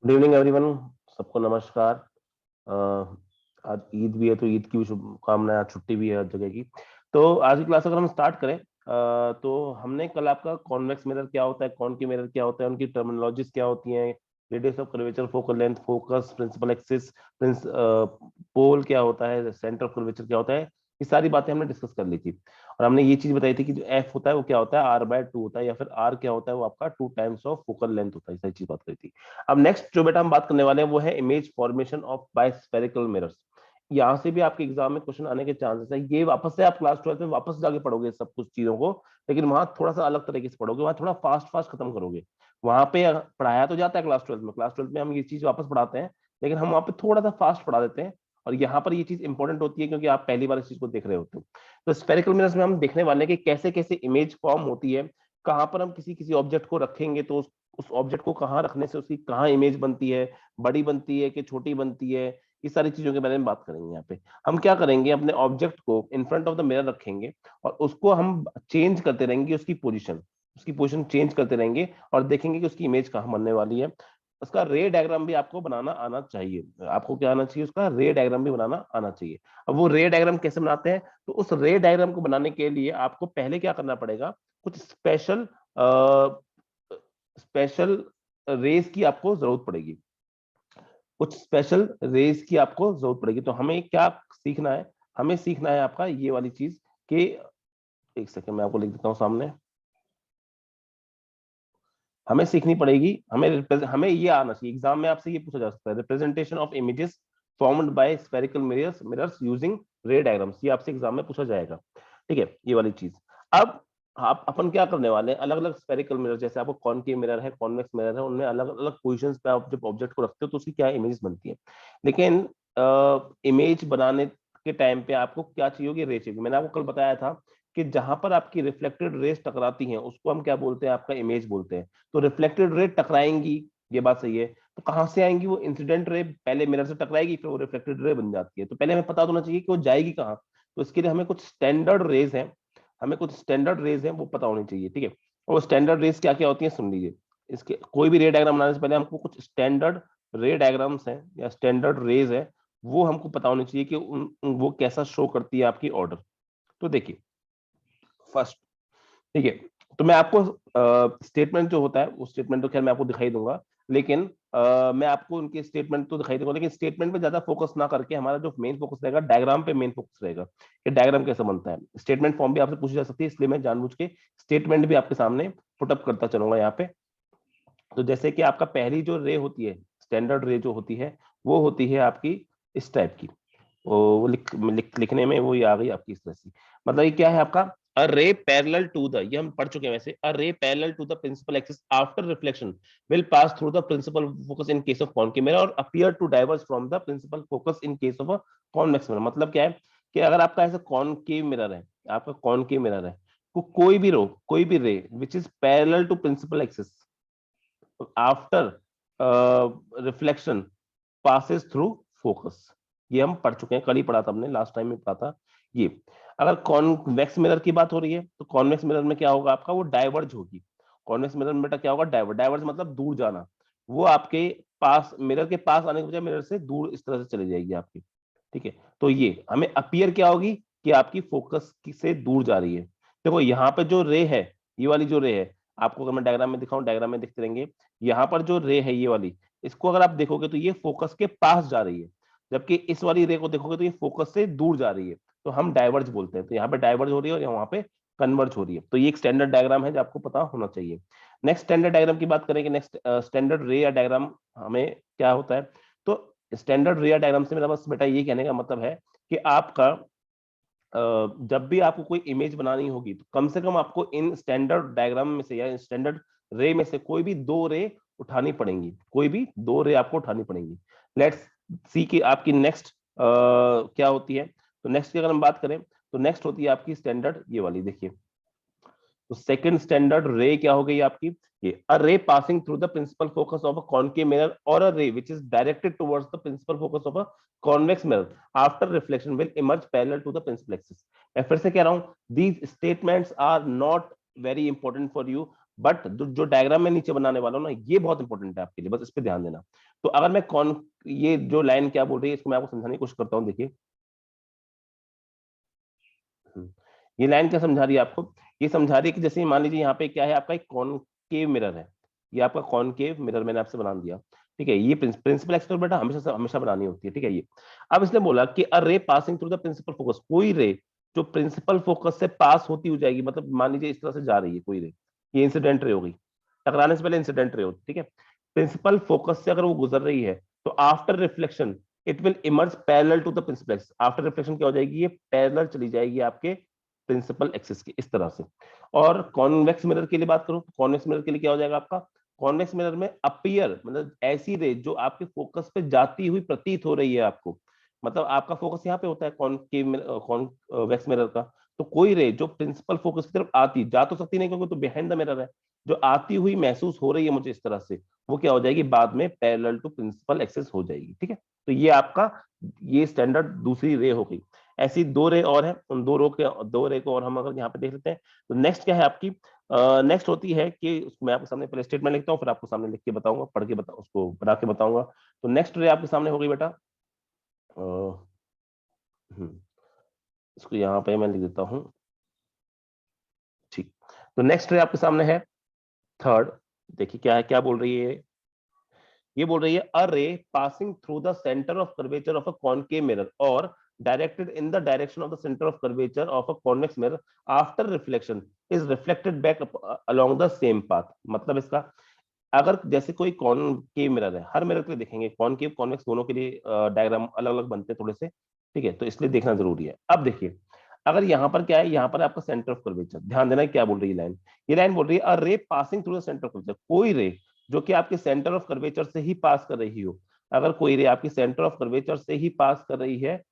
Good evening everyone. सबको नमस्कार। अ, आज ईद भी है तो ईद की भी शुभकामनाएं। आज छुट्टी भी है हर जगह की। तो आज की क्लास अगर हम स्टार्ट करें, तो हमने कल आपका कॉन्वेक्स मिरर क्या होता है, कॉनकेव मिरर क्या होता है, उनकी टर्मिनोलॉजीज क्या होती हैं, radius of curvature, focal length, focus, principal axis, pole क्या होता है, सेंटर ऑफ कर्वेचर क्या होता है, ये सारी बातें हमने डिस्कस कर ली थी। और हमने ये चीज बताई थी कि जो एफ होता है वो क्या होता है, R/2 होता है, या फिर आर क्या होता है, वो आपका 2 टाइम्स ऑफ फोकल लेंथ होता है। सारी चीज बात करी थी। अब नेक्स्ट जो बेटा हम बात करने वाले हैं वो है इमेज फॉर्मेशन ऑफ बायस्फेरिकल मिरर्स। यहाँ से भी आपके एग्जाम में क्वेश्चन आने के चांसेस है। ये वापस से आप क्लास 12 में वापस जाके पढ़ोगे सब कुछ चीजों को, लेकिन वहां थोड़ा सा अलग तरीके से पढ़ोगे, वहां थोड़ा फास्ट फास्ट खत्म करोगे। वहां पे पढ़ाया तो जाता है क्लास 12 में, क्लास 12 में हम ये चीज वापस पढ़ाते हैं, लेकिन हम वहां पे थोड़ा सा फास्ट पढ़ा देते हैं। और यहाँ पर ये चीज इंपॉर्टेंट होती है क्योंकि आप पहली बार इस चीज को देख रहे होते हो। तो स्फेरिकल मिरर्स में हम देखने वाले हैं कि कैसे कैसे इमेज फॉर्म होती है, कहाँ पर हम किसी किसी ऑब्जेक्ट को रखेंगे तो उस ऑब्जेक्ट को कहाँ रखने से उसकी कहाँ इमेज बनती है, बड़ी बनती है कि छोटी बनती है, इस सारी चीजों के बारे में बात करेंगे। यहाँ पे हम क्या करेंगे, अपने ऑब्जेक्ट को इन फ्रंट ऑफ द मिरर रखेंगे और उसको हम चेंज करते रहेंगे, उसकी पोजीशन चेंज करते रहेंगे और देखेंगे कि उसकी इमेज कहाँ बनने वाली है। उसका रे डायग्राम भी आपको बनाना आना चाहिए। आपको क्या आना चाहिए, उसका रे डायग्राम भी बनाना आना चाहिए। अब वो रे डायग्राम कैसे बनाते हैं, तो उस रे डायग्राम को बनाने के लिए आपको पहले क्या करना पड़ेगा, कुछ स्पेशल रेस की आपको जरूरत पड़ेगी। कुछ स्पेशल रेस की आपको जरूरत पड़ेगी। तो हमें क्या सीखना है, हमें सीखना है आपका ये वाली चीज कि, एक सेकंड मैं आपको लिख देता हूँ सामने। हमें सीखनी पड़ेगी, हमें ये आना चाहिए, एग्जाम में आपसे ये पूछा जा सकता है, representation of images formed by spherical mirrors using रे डायग्राम्स, ये आपसे एग्जाम में पूछा जाएगा। ठीक है, ये वाली चीज। अब आप अपन क्या करने वाले हैं, अलग अलग स्फेरिकल मिरर, जैसे आपको कॉनकेव मिरर है, कॉन्वेक्स मिरर है, उनमें अलग अलग पोजिशन पे आप जब ऑब्जेक्ट को रखते हो तो उसकी क्या इमेज बनती है। लेकिन इमेज बनाने के टाइम पे आपको क्या चाहिए होगी, रे चाहिए। मैंने आपको कल बताया था कि जहां पर आपकी रिफ्लेक्टेड रेस टकराती हैं उसको हम क्या बोलते हैं, आपका इमेज बोलते हैं। तो रिफ्लेक्टेड रे टकराएंगी, ये बात सही है। तो कहां से आएंगी, वो इंसिडेंट रे पहले मिरर से टकराएगी, फिर वो रिफ्लेक्टेड रे बन जाती है। तो पहले हमें पता होना चाहिए कि वो जाएगी कहाँ। तो इसके लिए हमें कुछ स्टैंडर्ड रेज हैं, वो पता होनी चाहिए। ठीक है, और स्टैंडर्ड रेज क्या क्या होती है सुन लीजिए। इसके कोई भी रे डायग्राम बनाने से पहले हमको कुछ स्टैंडर्ड रे डायग्राम्स हैं या स्टैंडर्ड रेज है, वो हमको पता होनी चाहिए कि वो कैसा शो करती है आपकी ऑर्डर। तो देखिए फर्स्ट, ठीक है, तो मैं आपको स्टेटमेंट जो होता है वो स्टेटमेंट तो खैर मैं आपको दिखाई दूंगा, लेकिन मैं आपको उनके स्टेटमेंट तो दिखाई दूंगा, लेकिन स्टेटमेंट पे ज्यादा फोकस ना करके हमारा जो मेन फोकस रहेगा डायग्राम पे मेन फोकस रहेगा कि डायग्राम कैसे बनता है। स्टेटमेंट फॉर्म भी आपसे पूछी जा सकती है, इसलिए मैं जानबूझ के स्टेटमेंट भी आपके सामने पुटअप करता चलूंगा यहाँ पे। तो जैसे कि आपका पहली जो रे होती है, स्टैंडर्ड रे जो होती है, वो होती है आपकी इस टाइप की। लिखने में वो ये आ गई आपकी इस तरह से। मतलब ये क्या है आपका, अ रे पैरेलल टू द, ये हम पढ़ चुके हैं वैसे, a ray parallel to the principal axis after reflection will pass through the principal focus in case of concave mirror और appear to diverge from the principal focus in case of a convex mirror. मतलब क्या है कि अगर आपका ऐसा concave mirror है, आपका कॉनकेव मिरर है, तो कोई भी ray which is parallel to principal axis after reflection passes through focus, ये हम पढ़ चुके हैं, कल ही पढ़ा था हमने, लास्ट टाइम में पढ़ा था ये। अगर कॉन्वेक्स मिरर की बात हो रही है तो कॉन्वेक्स मिरर में क्या होगा आपका, वो डाइवर्ज होगी। कॉन्वेक्स मिरर में बेटा क्या होगा, डाइवर्ज मतलब दूर जाना। वो आपके पास, मिरर के पास आने के बजाय मिरर से दूर इस तरह से चली जाएगी आपकी। ठीक है, तो ये हमें अपीयर क्या होगी कि आपकी फोकस से दूर जा रही है। देखो यहाँ पे जो रे है, ये वाली जो रे है, आपको अगर मैं डायग्राम में दिखाऊं, डायग्राम में देखते रहेंगे, यहाँ पर जो रे है ये वाली, इसको अगर आप देखोगे तो ये फोकस के पास जा रही है, जबकि इस वाली रे को देखोगे तो ये फोकस से दूर जा रही है। तो हम डाइवर्ज बोलते हैं। तो यहाँ पे डाइवर्ज हो रही है और यहाँ पे कन्वर्ज हो रही है। तो ये एक स्टैंडर्ड डायग्राम है जो आपको पता होना चाहिए। नेक्स्ट स्टैंडर्ड डायग्राम की बात करेंगे, नेक्स्ट स्टैंडर्ड रे या डायग्राम हमें क्या होता है। तो स्टैंडर्ड रे या डायग्राम से मेरा बस बेटा ये कहने का मतलब है कि आपका जब भी आपको कोई इमेज बनानी होगी तो कम से कम आपको इन स्टैंडर्ड डायग्राम में से या स्टैंडर्ड रे में से कोई भी दो रे उठानी पड़ेंगी, कोई भी दो रे आपको उठानी पड़ेंगी। लेट्स सी कि आपकी नेक्स्ट क्या होती है। तो नेक्स्ट की अगर हम बात करें तो नेक्स्ट होती है आपकी स्टैंडर्ड ये वाली, देखिए। तो सेकंड स्टैंडर्ड रे क्या हो गई आपकी, ये a ray passing through the principal focus of a concave mirror और a ray which is directed towards the principal focus of a convex mirror after reflection will emerge parallel to the principal axis. मैं फिर से कह रहा हूं, these statements are not very important for you, but जो diagram में नीचे बनाने वाला हूं ना, ये बहुत इंपॉर्टेंट है आपके लिए, बस इस पे ध्यान देना। तो अगर मैं कौन, ये जो लाइन क्या बोल रही है, इसको मैं आपको समझाने की कोशिश करता हूँ। देखिए ये लाइन क्या समझा रही है आपको, ये समझा रही है कि जैसे मान लीजिए यहाँ पे क्या है, आपका एक कॉनकेव मिरर है, ये आपका कॉनकेव मिरर मैंने आपसे बना दिया, ठीक है। ये प्रिंसिपल एक्सिस बेटा हमेशा हमेशा बनानी होती है, ठीक है। ये अब इसने बोला कि a ray passing through the principal focus, कोई रे जो प्रिंसिपल फोकस से पास होती हो जाएगी, मतलब मान लीजिए इस तरह से जा रही है कोई रे, ये इंसिडेंट रे हो गई, टकराने से पहले इंसिडेंट रे होती, ठीक है। प्रिंसिपल फोकस से अगर वो गुजर रही है तो after reflection it will emerge parallel to the principal axis, after reflection क्या हो जाएगी, ये पैरेलल चली जाएगी आपके प्रिंसिपल एक्सिस के, इस तरह से। और कॉन्वेक्स मिरर के लिए बात करूं, कॉन्वेक्स मिरर के लिए क्या हो जाएगा आपका, कॉन्वेक्स मिरर में अपीयर मतलब ऐसी रे जो आपके फोकस पे जाती हुई प्रतीत हो रही है आपको, मतलब आपका फोकस यहाँ पे होता है कॉनकेव कॉन्वेक्स मिरर का, तो कोई रे जो प्रिंसिपल फोकस की तरफ आती, जा तो सकती नहीं क्योंकि तो बिहाइंड द मिरर है, जो आती हुई महसूस हो रही है मुझे इस तरह से, वो क्या हो जाएगी बाद में पैरेलल टू प्रिंसिपल एक्सिस हो जाएगी, ठीक है। तो ये आपका, ये स्टैंडर्ड दूसरी रे हो गई। ऐसी दो रे और है, उन दो रे को और हम अगर यहाँ पे देख लेते हैं, तो नेक्स्ट क्या है आपकी, नेक्स्ट होती है कि मैं आपके सामने पहले स्टेटमेंट लिखता हूँ, फिर आपको सामने लिख के बताऊंगा, पढ़ के बता उसको बना के बताऊंगा। तो नेक्स्ट रे आपके सामने हो गई बेटा, इसको यहाँ पे मैं लिख देता हूँ, ठीक। तो नेक्स्ट रे आपके सामने है थर्ड, देखिए क्या है, क्या बोल रही है ये बोल रही है a ray passing through the centre of curvature of a concave mirror और directed in the direction of the centre of curvature of a convex mirror after reflection is reflected back along the same path. मतलब इसका, अगर जैसे कोई concave mirror है, हर mirror के लिए देखेंगे कॉनकेव कॉन्वेक्स दोनों के लिए डायग्राम अलग अलग बनते हैं थोड़े से, ठीक है, तो इसलिए देखना जरूरी है। अब देखिए अगर यहाँ पर क्या है, यहाँ पर आपका सेंटर ऑफ कर्वेचर, ध्यान देना क्या बोल रही है लाइन, ये लाइन बोल रही है a ray passing through the centre of curvature, कोई रे जो कि आपके सेंटर ऑफ कर्वेचर से ही पास कर रही हो, अगर कोई रे आपकी सेंटर ऑफ कर्वेचर से ही पास कर रही है,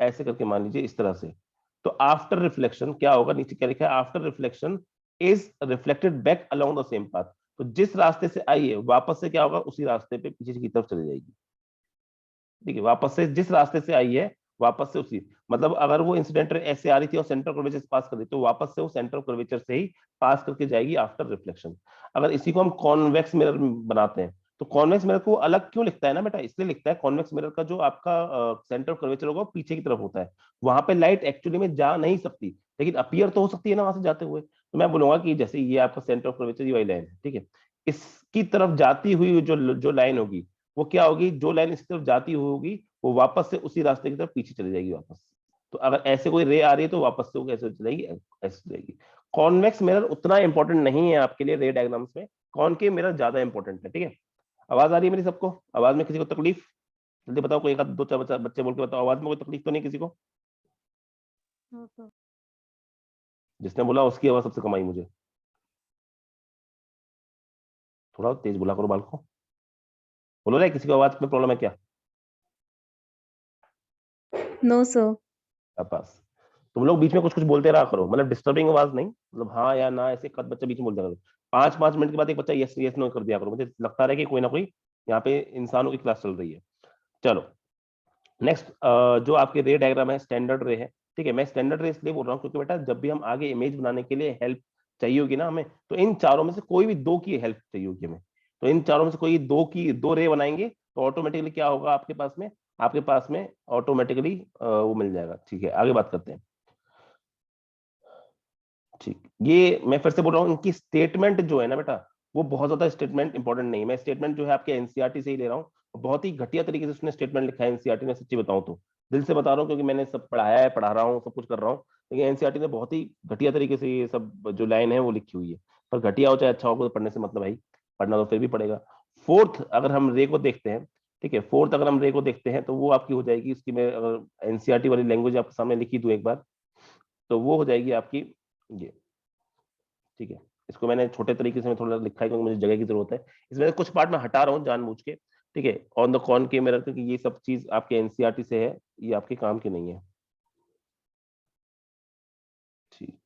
ऐसे करके मान लीजिए इस तरह से, तो आफ्टर रिफ्लेक्शन क्या होगा, नीचे क्या लिखा है, after reflection is reflected back along the same path, तो जिस रास्ते से आई है वापस से क्या होगा, उसी रास्ते पे पीछे की तरफ चली जाएगी, ठीक है। वापस से जिस रास्ते से आई है वापस से उसी, मतलब अगर वो इंसिडेंट ऐसे आ रही थी और सेंटर कर्वेचर से पास कर रही तो वापस से वो सेंटर कर्वेचर से ही पास करके जाएगी आफ्टर रिफ्लेक्शन। अगर इसी को हम कॉन्वेक्स मिरर बनाते हैं, तो कॉन्वेक्स मिरर को अलग क्यों लिखता है ना बेटा, इसलिए लिखता है कॉन्वेक्स मिरर का जो आपका सेंटर कर्वेचर होगा पीछे की तरफ होता है, वहां पे लाइट एक्चुअली में जा नहीं सकती, लेकिन अपीयर तो हो सकती है ना वहां से जाते हुए। तो मैं बोलूंगा कि जैसे ये आपका सेंटर ऑफ कर्वेचर, ये वाली लाइन है, ठीक है, इसकी तरफ जाती हुई जो जो लाइन होगी, वो क्या होगी, जो लाइन इसकी तरफ जाती हुई होगी वो वापस से उसी रास्ते की तरफ पीछे चली जाएगी वापस। तो अगर ऐसे कोई रे आ रही है तो वापस से वो कैसे चलेगी, ऐसे चलेगी। कॉन्वेक्स मिरर उतना इंपॉर्टेंट नहीं है आपके लिए रे डायग्राम्स में, कॉनकेव मिरर ज्यादा इंपॉर्टेंट है, ठीक है। आवाज आ रही है मेरी सबको, आवाज में किसी को तकलीफ, जल्दी बताओ, कोई एक आध दो चार बच्चे बोल के बताओ, आवाज में कोई तकलीफ तो नहीं किसी को, जिसने बोला उसकी आवाज सबसे कम आई मुझे, थोड़ा तेज बोला करो बाल को, बोलो रे किसी को आवाज में प्रॉब्लम है क्या, नो सर। बस। तुम लोग बीच में कुछ कुछ बोलते रहा करो, मतलब डिस्टर्बिंग आवाज नहीं, मतलब हाँ या ना ऐसे कद बच्चा बीच में बोलते रहा करो, 5-5 मिनट के बाद एक बच्चा यस यस नो कर दिया करो, मुझे लगता है कि कोई ना कोई यहाँ पे इंसानों की क्लास चल रही है। चलो नेक्स्ट, जो आपके रे डायग्राम है स्टैंडर्ड रे है, ठीक है। मैं स्टैंडर्ड रे इसलिए बोल रहा हूँ क्योंकि बेटा जब भी हम आगे इमेज बनाने के लिए हेल्प चाहिए होगी ना हमें, तो इन चारों में से कोई भी दो की हेल्प चाहिए होगी हमें, तो इन चारों में से कोई दो रे बनाएंगे तो ऑटोमेटिकली क्या होगा आपके पास में ऑटोमेटिकली वो मिल जाएगा, ठीक है। आगे बात करते हैं, ठीक। ये मैं फिर से बोल रहा हूँ, इनकी स्टेटमेंट जो है ना बेटा, वो बहुत ज्यादा स्टेटमेंट इंपॉर्टेंट नहीं है, मैं स्टेटमेंट जो है आपके एनसीईआरटी से ही ले रहा हूँ, बहुत ही घटिया तरीके से उसने स्टेटमेंट लिखा है एनसीईआरटी ने, सच्ची बताऊं तो दिल से बता रहा हूँ, क्योंकि मैंने सब पढ़ाया है, पढ़ा रहा हूँ, सब कुछ कर रहा हूँ, लेकिन एनसीईआरटी ने बहुत ही घटिया तरीके से ये सब जो लाइन है वो लिखी हुई है। पर घटिया हो चाहे अच्छा हो, तो पढ़ने से मतलब भाई, पढ़ना तो फिर भी पड़ेगा। फोर्थ अगर हम रे को देखते हैं, ठीक है, फोर्थ अगर हम रे को देखते हैं तो वो आपकी हो जाएगी, इसकी मैं अगर एनसीईआरटी वाली लैंग्वेज आपके सामने लिखी दूं एक बार, तो वो हो जाएगी आपकी ये, ठीक है। इसको मैंने छोटे तरीके से मैं थोड़ा लिखा है क्योंकि मुझे जगह की जरूरत है, इसमें कुछ पार्ट मैं हटा रहा हूँ जानबूझ के, ठीक है, ऑन द कॉन के मिरर, क्योंकि ये सब चीज आपके एनसीईआरटी से है, ये आपके काम की नहीं है, ठीक।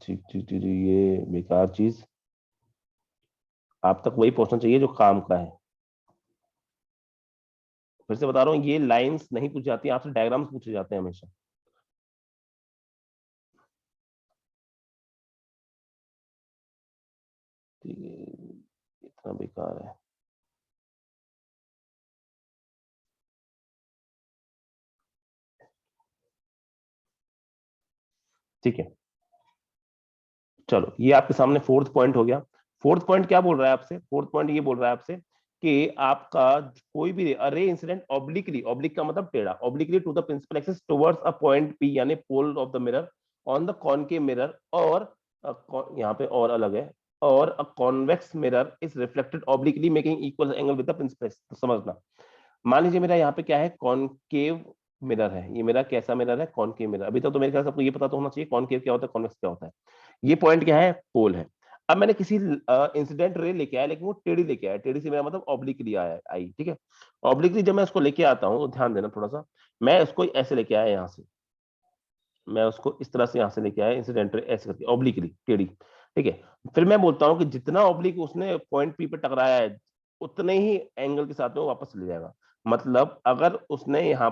ठीक ठीक ठीक, ये बेकार चीज आप तक वही पहुंचना चाहिए जो काम का है। फिर से बता रहा हूँ, ये लाइंस नहीं पूछी जाती, आपसे डायग्राम्स पूछे जाते हैं हमेशा। इतना बेकार है। ठीक है, चलो ये आपके सामने फोर्थ पॉइंट हो गया। फोर्थ पॉइंट क्या बोल रहा है आपसे? फोर्थ पॉइंट ये बोल रहा है आपसे कि आपका कोई भी रे इंसिडेंट ऑब्लिकली, ऑब्लिक का मतलब टेढ़ा, obliquely to the principal axis towards a point P यानी pole of the mirror on the concave mirror, और यहाँ पे और अलग है, और a convex mirror is reflected obliquely making equal angle with the principal axis. तो समझना, मान लीजिए मेरा यहाँ पे क्या है, कॉनकेव मिरर है। ये मेरा कैसा मिरर है? Concave mirror. अभी तक तो मेरे ख्याल से आपको ये पता तो होना चाहिए कॉनकेव क्या होता है, कॉन्वेक्स क्या होता है। ये पॉइंट क्या है? पोल है। अब मैंने किसी इंसिडेंट रे लेके आया, लेकिन वो टेढ़ी लेके आया। टेढ़ी से मेरा मतलब ऑब्लिकली आया आई, ठीक है। ऑब्लिकली जब मैं उसको लेके आता हूँ तो ध्यान देना थोड़ा सा, मैं उसको ऐसे लेके आया यहाँ से, मैं उसको इस तरह से यहाँ से लेके आया इंसिडेंट रे ऐसे करके ऑब्लिकली टेढ़ी, ठीक है। फिर मैं बोलता हूँ कि जितना ऑब्लिक उसने पॉइंट पी पे टकराया है उतने ही एंगल के साथ में वो वापस चले जाएगा। मतलब अगर उसने यहाँ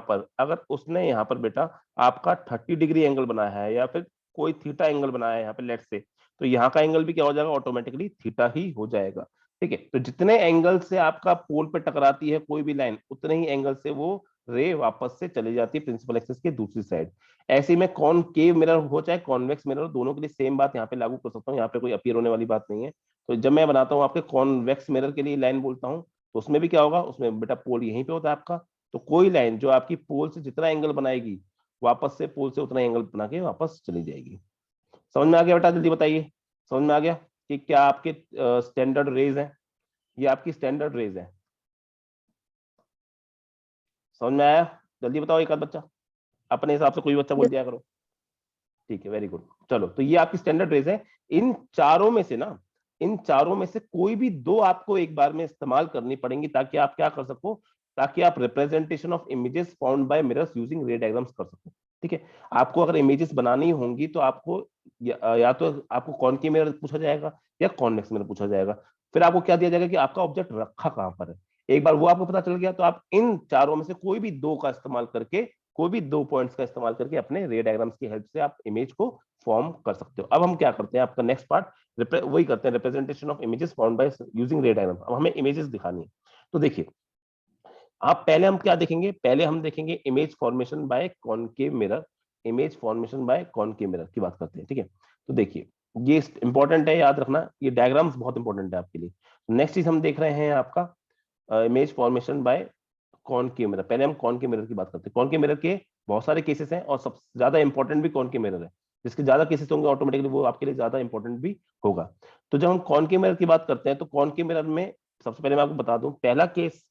पर बेटा आपका 30 डिग्री एंगल बनाया है, या फिर कोई थीटा एंगल बनाया है यहाँ पे लेट से, तो यहाँ का एंगल भी क्या हो जाएगा? ऑटोमेटिकली थीटा ही हो जाएगा, ठीक है। तो जितने एंगल से आपका पोल पे टकराती है कोई भी लाइन, उतने ही एंगल से वो रे वापस से चली जाती है प्रिंसिपल एक्सिस के दूसरी साइड। ऐसे ही मैं कॉनकेव मिरर हो चाहे कॉन्वेक्स मिरर, दोनों के लिए सेम बात यहाँ पे लागू कर सकता हूँ। यहाँ पे कोई अपीयर होने वाली बात नहीं है। तो जब मैं बनाता हूँ आपके कॉन्वेक्स मिरर के लिए लाइन बोलता हूँ, तो उसमें भी क्या होगा? उसमें बेटा पोल यहीं पे होता है आपका। तो कोई लाइन जो आपकी पोल से जितना एंगल बनाएगी, वापस से पोल से उतना एंगल बना के वापस चली जाएगी। समझ में आ गया बेटा? जल्दी बताइए, समझ में आ गया कि क्या आपके स्टैंडर्ड रेज है? ये आपकी स्टैंडर्ड रेज है। समझ में आया? जल्दी बताओ एक आध बच्चा, अपने हिसाब से कोई बच्चा बोल दिया करो। ठीक है, वेरी गुड। चलो, तो ये आपकी स्टैंडर्ड रेज है। इन चारों में से ना, इन चारों में से कोई भी दो आपको एक बार में इस्तेमाल करनी पड़ेंगी, ताकि आप क्या कर सको, ताकि आप representation of images found by mirrors using रे डायग्राम्स कर सको, ठीक है। आपको अगर इमेजेस बनानी होंगी तो आपको या तो आपको कॉनकेव मिरर पूछा जाएगा या कॉन्वेक्स मिरर पूछा जाएगा। फिर आपको क्या दिया जाएगा कि आपका ऑब्जेक्ट रखा कहां पर है। एक बार वो आपको पता चल गया तो आप इन चारों में से कोई भी दो का इस्तेमाल करके, कोई भी दो पॉइंट्स का इस्तेमाल करके अपने रे डायग्राम्स की हेल्प से आप इमेज को फॉर्म कर सकते हो। अब हम क्या करते हैं, आपका नेक्स्ट पार्ट वही करते हैं, representation of images found by using रे डायग्राम। अब हमें इमेजेस दिखानी है। तो देखिए, आप पहले हम क्या देखेंगे? पहले हम देखेंगे image formation bye concave mirror. Image formation bye concave mirror की बात करते हैं, ठीक है। तो देखिए, ये इंपॉर्टेंट है, याद रखना, ये डायग्राम्स बहुत इंपॉर्टेंट है आपके लिए। नेक्स्ट चीज हम देख रहे हैं आपका image formation bye concave mirror. पहले हम कॉनकेव मिरर की बात करते हैं। कॉनकेव मिरर के बहुत सारे केसेस हैं, और सबसे ज्यादा इंपॉर्टेंट भी कॉनकेव मिरर है। जिसके ज्यादा केसेस होंगे ऑटोमेटिकली वो आपके लिए ज्यादा इंपॉर्टेंट भी होगा। तो जब हम कॉनकेव मिरर की बात करते हैं, तो कॉनकेव मिरर में सबसे पहले मैं आपको बता दूं, पहला केस,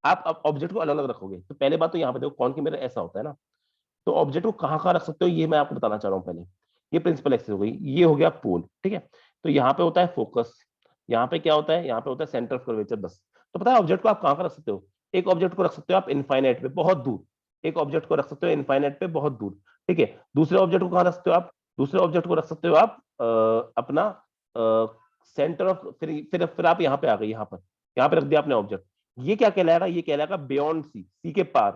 आप ऑब्जेक्ट को अलग अलग रखोगे। तो पहले बात तो यहाँ पे देखो, कॉनकेव मिरर ऐसा होता है ना, तो ऑब्जेक्ट को कहाँ कहाँ रख सकते हो ये मैं आपको बताना चाह रहा हूँ पहले। ये प्रिंसिपल एक्सिस हो गई, ये हो गया पोल, ठीक है। तो यहाँ पे होता है फोकस, यहाँ पे क्या होता है? यहाँ पे होता है सेंटर ऑफ कर्वेचर 10। तो पता है ऑब्जेक्ट को आप कहाँ कहाँ रख सकते हो? एक ऑब्जेक्ट को रख सकते हो आप इनफाइनाइट पे, बहुत दूर। एक ऑब्जेक्ट को रख सकते हो इनफाइनाइट पे, बहुत दूर, ठीक है। दूसरे ऑब्जेक्ट को कहाँ रख सकते हो आप? दूसरे ऑब्जेक्ट को रख सकते हो आप अपना सेंटर ऑफ, फिर आप यहाँ पे आ गए, यहाँ पे रख दिया आपने ऑब्जेक्ट। ये क्या कहलाएगा? ये कहलाएगा बियॉन्ड सी, सी के पार।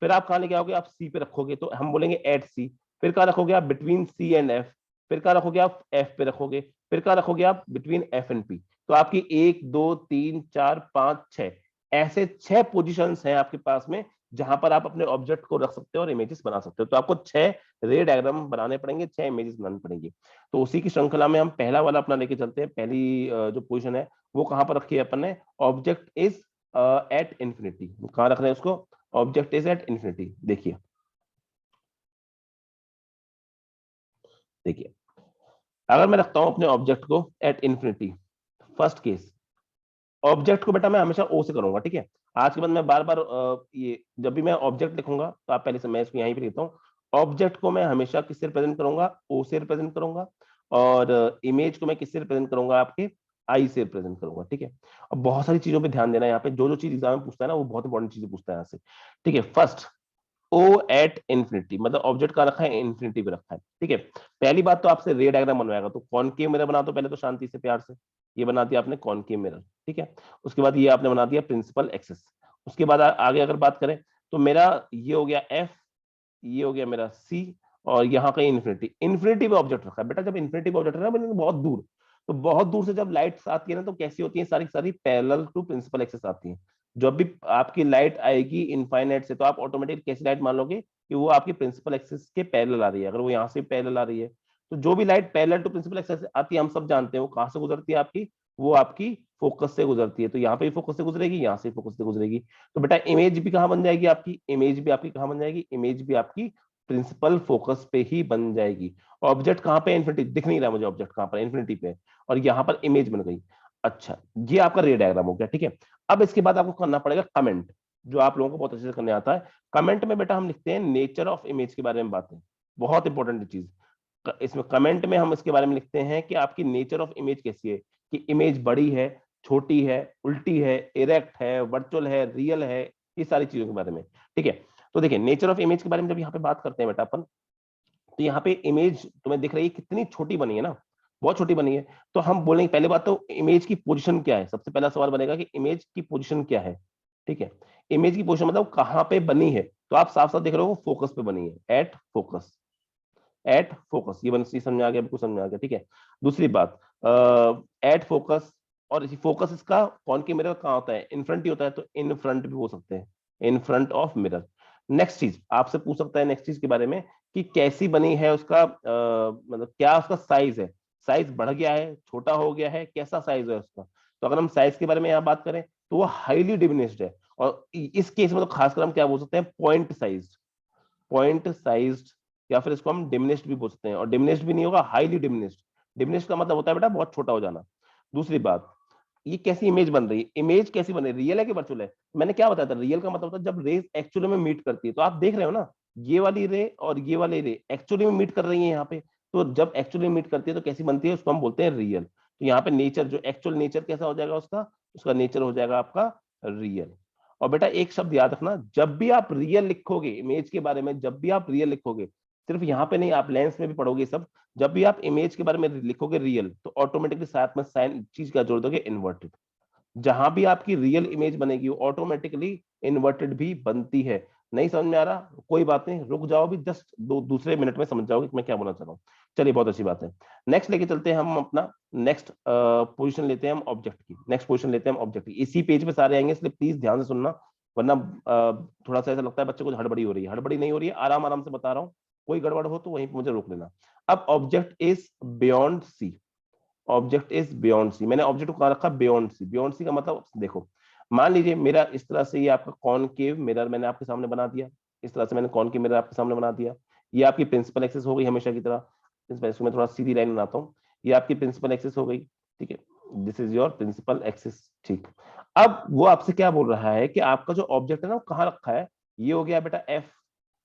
फिर आप कहाँ लेके आओगे? आप सी पे रखोगे, तो हम बोलेंगे एट सी। फिर कहाँ रखोगे आप? Between C and F. फिर कहाँ रखोगे आप? एफ पे रखोगे। फिर कहाँ रखोगे आप? Between F and P. तो आपकी 1 2 3 4 5 6 ऐसे 6 पोजिशंस हैं आपके पास में, जहां पर आप अपने ऑब्जेक्ट को रख सकते हो और इमेजेस बना सकते हो। तो आपको 6 रे डायग्राम बनाने पड़ेंगे, 6 इमेजेस बनानी पड़ेंगी। तो उसी की श्रृंखला में हम पहला वाला अपना लेके चलते हैं। पहली जो पोजिशन है वो कहां पर रखी है अपन ने? Object is at infinity. कहां रख रहे हैं उसको? Object is at infinity. देखिए, देखिए, अगर मैं रखता हूं अपने ऑब्जेक्ट को at infinity, first case, object को बेटा मैं हमेशा ओ से करूंगा, ठीक है। आज के बाद मैं बार बार ये जब भी मैं ऑब्जेक्ट लिखूंगा तो आप पहले से, मैं इसको यहीं पे लिखता हूँ। ऑब्जेक्ट को मैं हमेशा किससे रिप्रेजेंट करूंगा? ओ से रिप्रेजेंट करूंगा। और इमेज को मैं किससे रिप्रेजेंट करूंगा? आपके आई से रिप्रेजेंट करूंगा, ठीक है। अब बहुत सारी चीजों पे ध्यान देना है। यहाँ पे जो जो चीज एग्जाम में पूछता है ना, वो बहुत इंपॉर्टेंट चीजें पूछता है यहाँ से, ठीक है। फर्स्ट, ओ एट इंफिनिटी, मतलब ऑब्जेक्ट का रखा है इंफिनिटी पे रखा है, ठीक है। पहली बात तो आपसे रे डायग्राम बनवाएगा, तो कॉनकेव मिरर बना दो पहले तो शांति से, प्यार से। ये बना दिया आपने कॉनकेव मिरर, ठीक है। उसके बाद ये आपने बना दिया प्रिंसिपल एक्सिस। उसके बाद आगे अगर बात करें, तो मेरा ये हो गया एफ, ये हो गया मेरा सी, और यहाँ कहीं इन्फिनिटी। इन्फिनिटी पे ऑब्जेक्ट रखा है बेटा। जब इन्फिनिटी पे ऑब्जेक्ट रखा है बहुत दूर, तो बहुत दूर से जब लाइट्स आती है ना तो कैसी होती है, सारी सारी पैरेलल टू प्रिंसिपल एक्सिस आती है। जब भी आपकी लाइट आएगी इनफाइनाइट से तो आप ऑटोमेटिक कैसी लाइट मान लोगे कि वो आपकी प्रिंसिपल एक्सिस के पैरेलल आ रही है। अगर वो यहाँ से पैरेलल आ रही है तो जो भी light parallel to principal axis आती है हम सब जानते हैं वो कहाँ से गुजरती है आपकी, वो आपकी फोकस से गुजरती है। तो यहाँ पे भी फोकस से गुजरेगी, यहाँ से फोकस से गुजरेगी। तो बेटा इमेज भी कहाँ बन जाएगी आपकी, इमेज भी आपकी कहाँ बन जाएगी, इमेज भी आपकी प्रिंसिपल फोकस पे ही बन जाएगी। ऑब्जेक्ट कहाँ पे, इन्फिनिटी दिख नहीं रहा मुझे, ऑब्जेक्ट कहाँ पर, इन्फिनिटी पे, और यहाँ पर इमेज बन गई। अच्छा, ये आपका रे डायग्राम हो गया, ठीक है। अब इसके बाद आपको करना पड़ेगा कमेंट, जो आप लोगों को बहुत अच्छे से करने आता है। कमेंट में बेटा हम लिखते हैं नेचर ऑफ इमेज के बारे में बातें, बहुत इंपॉर्टेंट चीज। इसमें कमेंट में हम इसके बारे में लिखते हैं कि आपकी नेचर ऑफ इमेज कैसी है, कि इमेज बड़ी है, छोटी है, उल्टी है, इरेक्ट है, वर्चुअल है, रियल है, ये सारी चीजों के बारे में, ठीक है। तो देखिए नेचर ऑफ इमेज के बारे में जब यहाँ पे बात करते हैं बेटा अपन, तो यहाँ पे इमेज तुम्हें दिख रही है कितनी छोटी बनी है ना, बहुत छोटी बनी है। तो हम बोलेंगे पहले बात तो इमेज की पोजीशन क्या है, सबसे पहला सवाल बनेगा कि इमेज की पोजीशन क्या है, ठीक है। इमेज की पोजीशन मतलब कहाँ पे बनी है, तो आप साफ साफ देख रहे हो फोकस पे बनी है, एट फोकस, एट फोकस, ये बन समझ में आ गया, बिल्कुल समझ में आ गया, ठीक है। दूसरी बात, एट फोकस, और इसी फोकस इसका कौन के मिरर कहाँ होता है, इन फ्रंट ही होता है, तो इन फ्रंट भी हो सकते हैं, इन फ्रंट ऑफ मिरर। नेक्स्ट चीज आपसे पूछ सकता है नेक्स्ट चीज के बारे में कि कैसी बनी है, उसका मतलब क्या उसका साइज है, साइज बढ़ गया है, छोटा हो गया है, कैसा साइज है उसका। तो अगर हम साइज के बारे में यहाँ बात करें तो वो हाईली डिमिनिश्ड है, और इस केस में तो खासकर हम क्या बोल सकते हैं, पॉइंट साइज, पॉइंट साइज्ड, या फिर इसको हम डिमिनिश्ड भी बोल सकते हैं। और डिमिनिश्ड भी नहीं होगा, हाईली डिमिनिश्ड। डिमिनिश्ड का मतलब होता है बेटा बहुत छोटा हो जाना। दूसरी बात, ये कैसी इमेज बन रही है, इमेज कैसी बन रही है, रियल है कि वर्चुअल है। मैंने क्या बताया था, रियल का मतलब होता है जब रेज एक्चुअली में मीट करती है। तो आप देख रहे हो ना, ये वाली रे और ये वाली रे एक्चुअली में मीट कर रही है यहाँ पे। तो जब एक्चुअली मीट करती है तो कैसी बनती है, उसको हम बोलते हैं रियल। तो यहाँ पे नेचर, जो एक्चुअल नेचर कैसा हो जाएगा उसका, उसका नेचर हो जाएगा आपका रियल। और बेटा एक शब्द याद रखना, जब भी आप रियल लिखोगे इमेज के बारे में, जब भी आप रियल लिखोगे, सिर्फ यहाँ पे नहीं, आप लेंस में भी पढ़ोगे सब, जब भी आप इमेज के बारे में लिखोगे रियल, तो ऑटोमेटिकली साथ में साइन चीज का जोड़ दोगे, इन्वर्टेड। जहां भी आपकी रियल इमेज बनेगी वो ऑटोमेटिकली इन्वर्टेड भी बनती है। नहीं समझ में आ रहा, कोई बात नहीं, रुक जाओ, भी जस्ट दूसरे मिनट में समझ जाओगे कि मैं क्या बोलना चाह रहा हूँ। चलिए बहुत अच्छी बात है। नेक्स्ट लेके चलते हैं हम अपना, नेक्स्ट पोजीशन लेते हैं हम ऑब्जेक्ट की, नेक्स्ट पोजीशन लेते हैं हम ऑब्जेक्ट की। इसी पेज पे सारे आएंगे, इसलिए प्लीज ध्यान से सुनना, वरना थोड़ा सा ऐसा लगता है बच्चे को हड़बड़ी हो रही है। हड़बड़ी नहीं हो रही है, आराम आराम से बता रहा हूँ, कोई गड़बड़ हो तो वहीं पे मुझे रोक लेना। अब object is beyond C, object is beyond C, मैंने ऑब्जेक्ट को कहा रखा बियॉन्ड सी। बियॉन्ड सी का मतलब देखो, मान लीजिए मेरा इस तरह से ये आपका कॉनकेव मिरर मैंने आपके सामने बना दिया, इस तरह से मैंने कॉनकेव मिरर आपके सामने बना दिया। ये आपकी प्रिंसिपल एक्सिस हो गई हमेशा की तरह, इसमें मैं थोड़ा सीधी लाइन बनाता हूँ, ये आपकी प्रिंसिपल एक्सिस हो गई, ठीक है। This is your principal axis, ठीक। अब वो आपसे क्या बोल रहा है कि आपका जो ऑब्जेक्ट है ना वो कहाँ रखा है, ये हो गया बेटा एफ,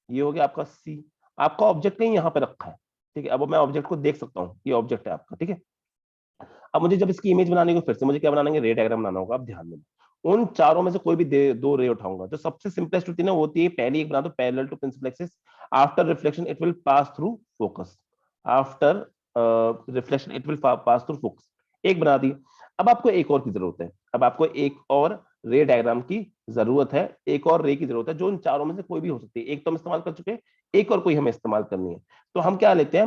ये हो गया आपका सी, आपका ऑब्जेक्ट कहीं यहाँ पे रखा है, ठीक है। अब मैं ऑब्जेक्ट को देख सकता हूँ, ये ऑब्जेक्ट है आपका, ठीक है। अब मुझे जब इसकी इमेज बनानी होगी, फिर से मुझे क्या बनाना है, रे डायग्राम बनाना होगा। अब ध्यान देना, उन चारों में से कोई भी दो रे उठाऊंगा, जो सबसे सिंपलेस्ट होती है ना वो होती है पहली एक बना दो, parallel to principal axis, after reflection it will pass through focus, after reflection it will pass through focus, एक बना दी। अब आपको एक और की जरूरत है, अब आपको एक और रे डायग्राम की जरूरत है, एक और रे की जरूरत है, जो उन चारों में से कोई भी हो सकती है। एक तो हम इस्तेमाल कर चुके हैं, एक और कोई हमें इस्तेमाल करनी है। तो हम क्या लेते हैं,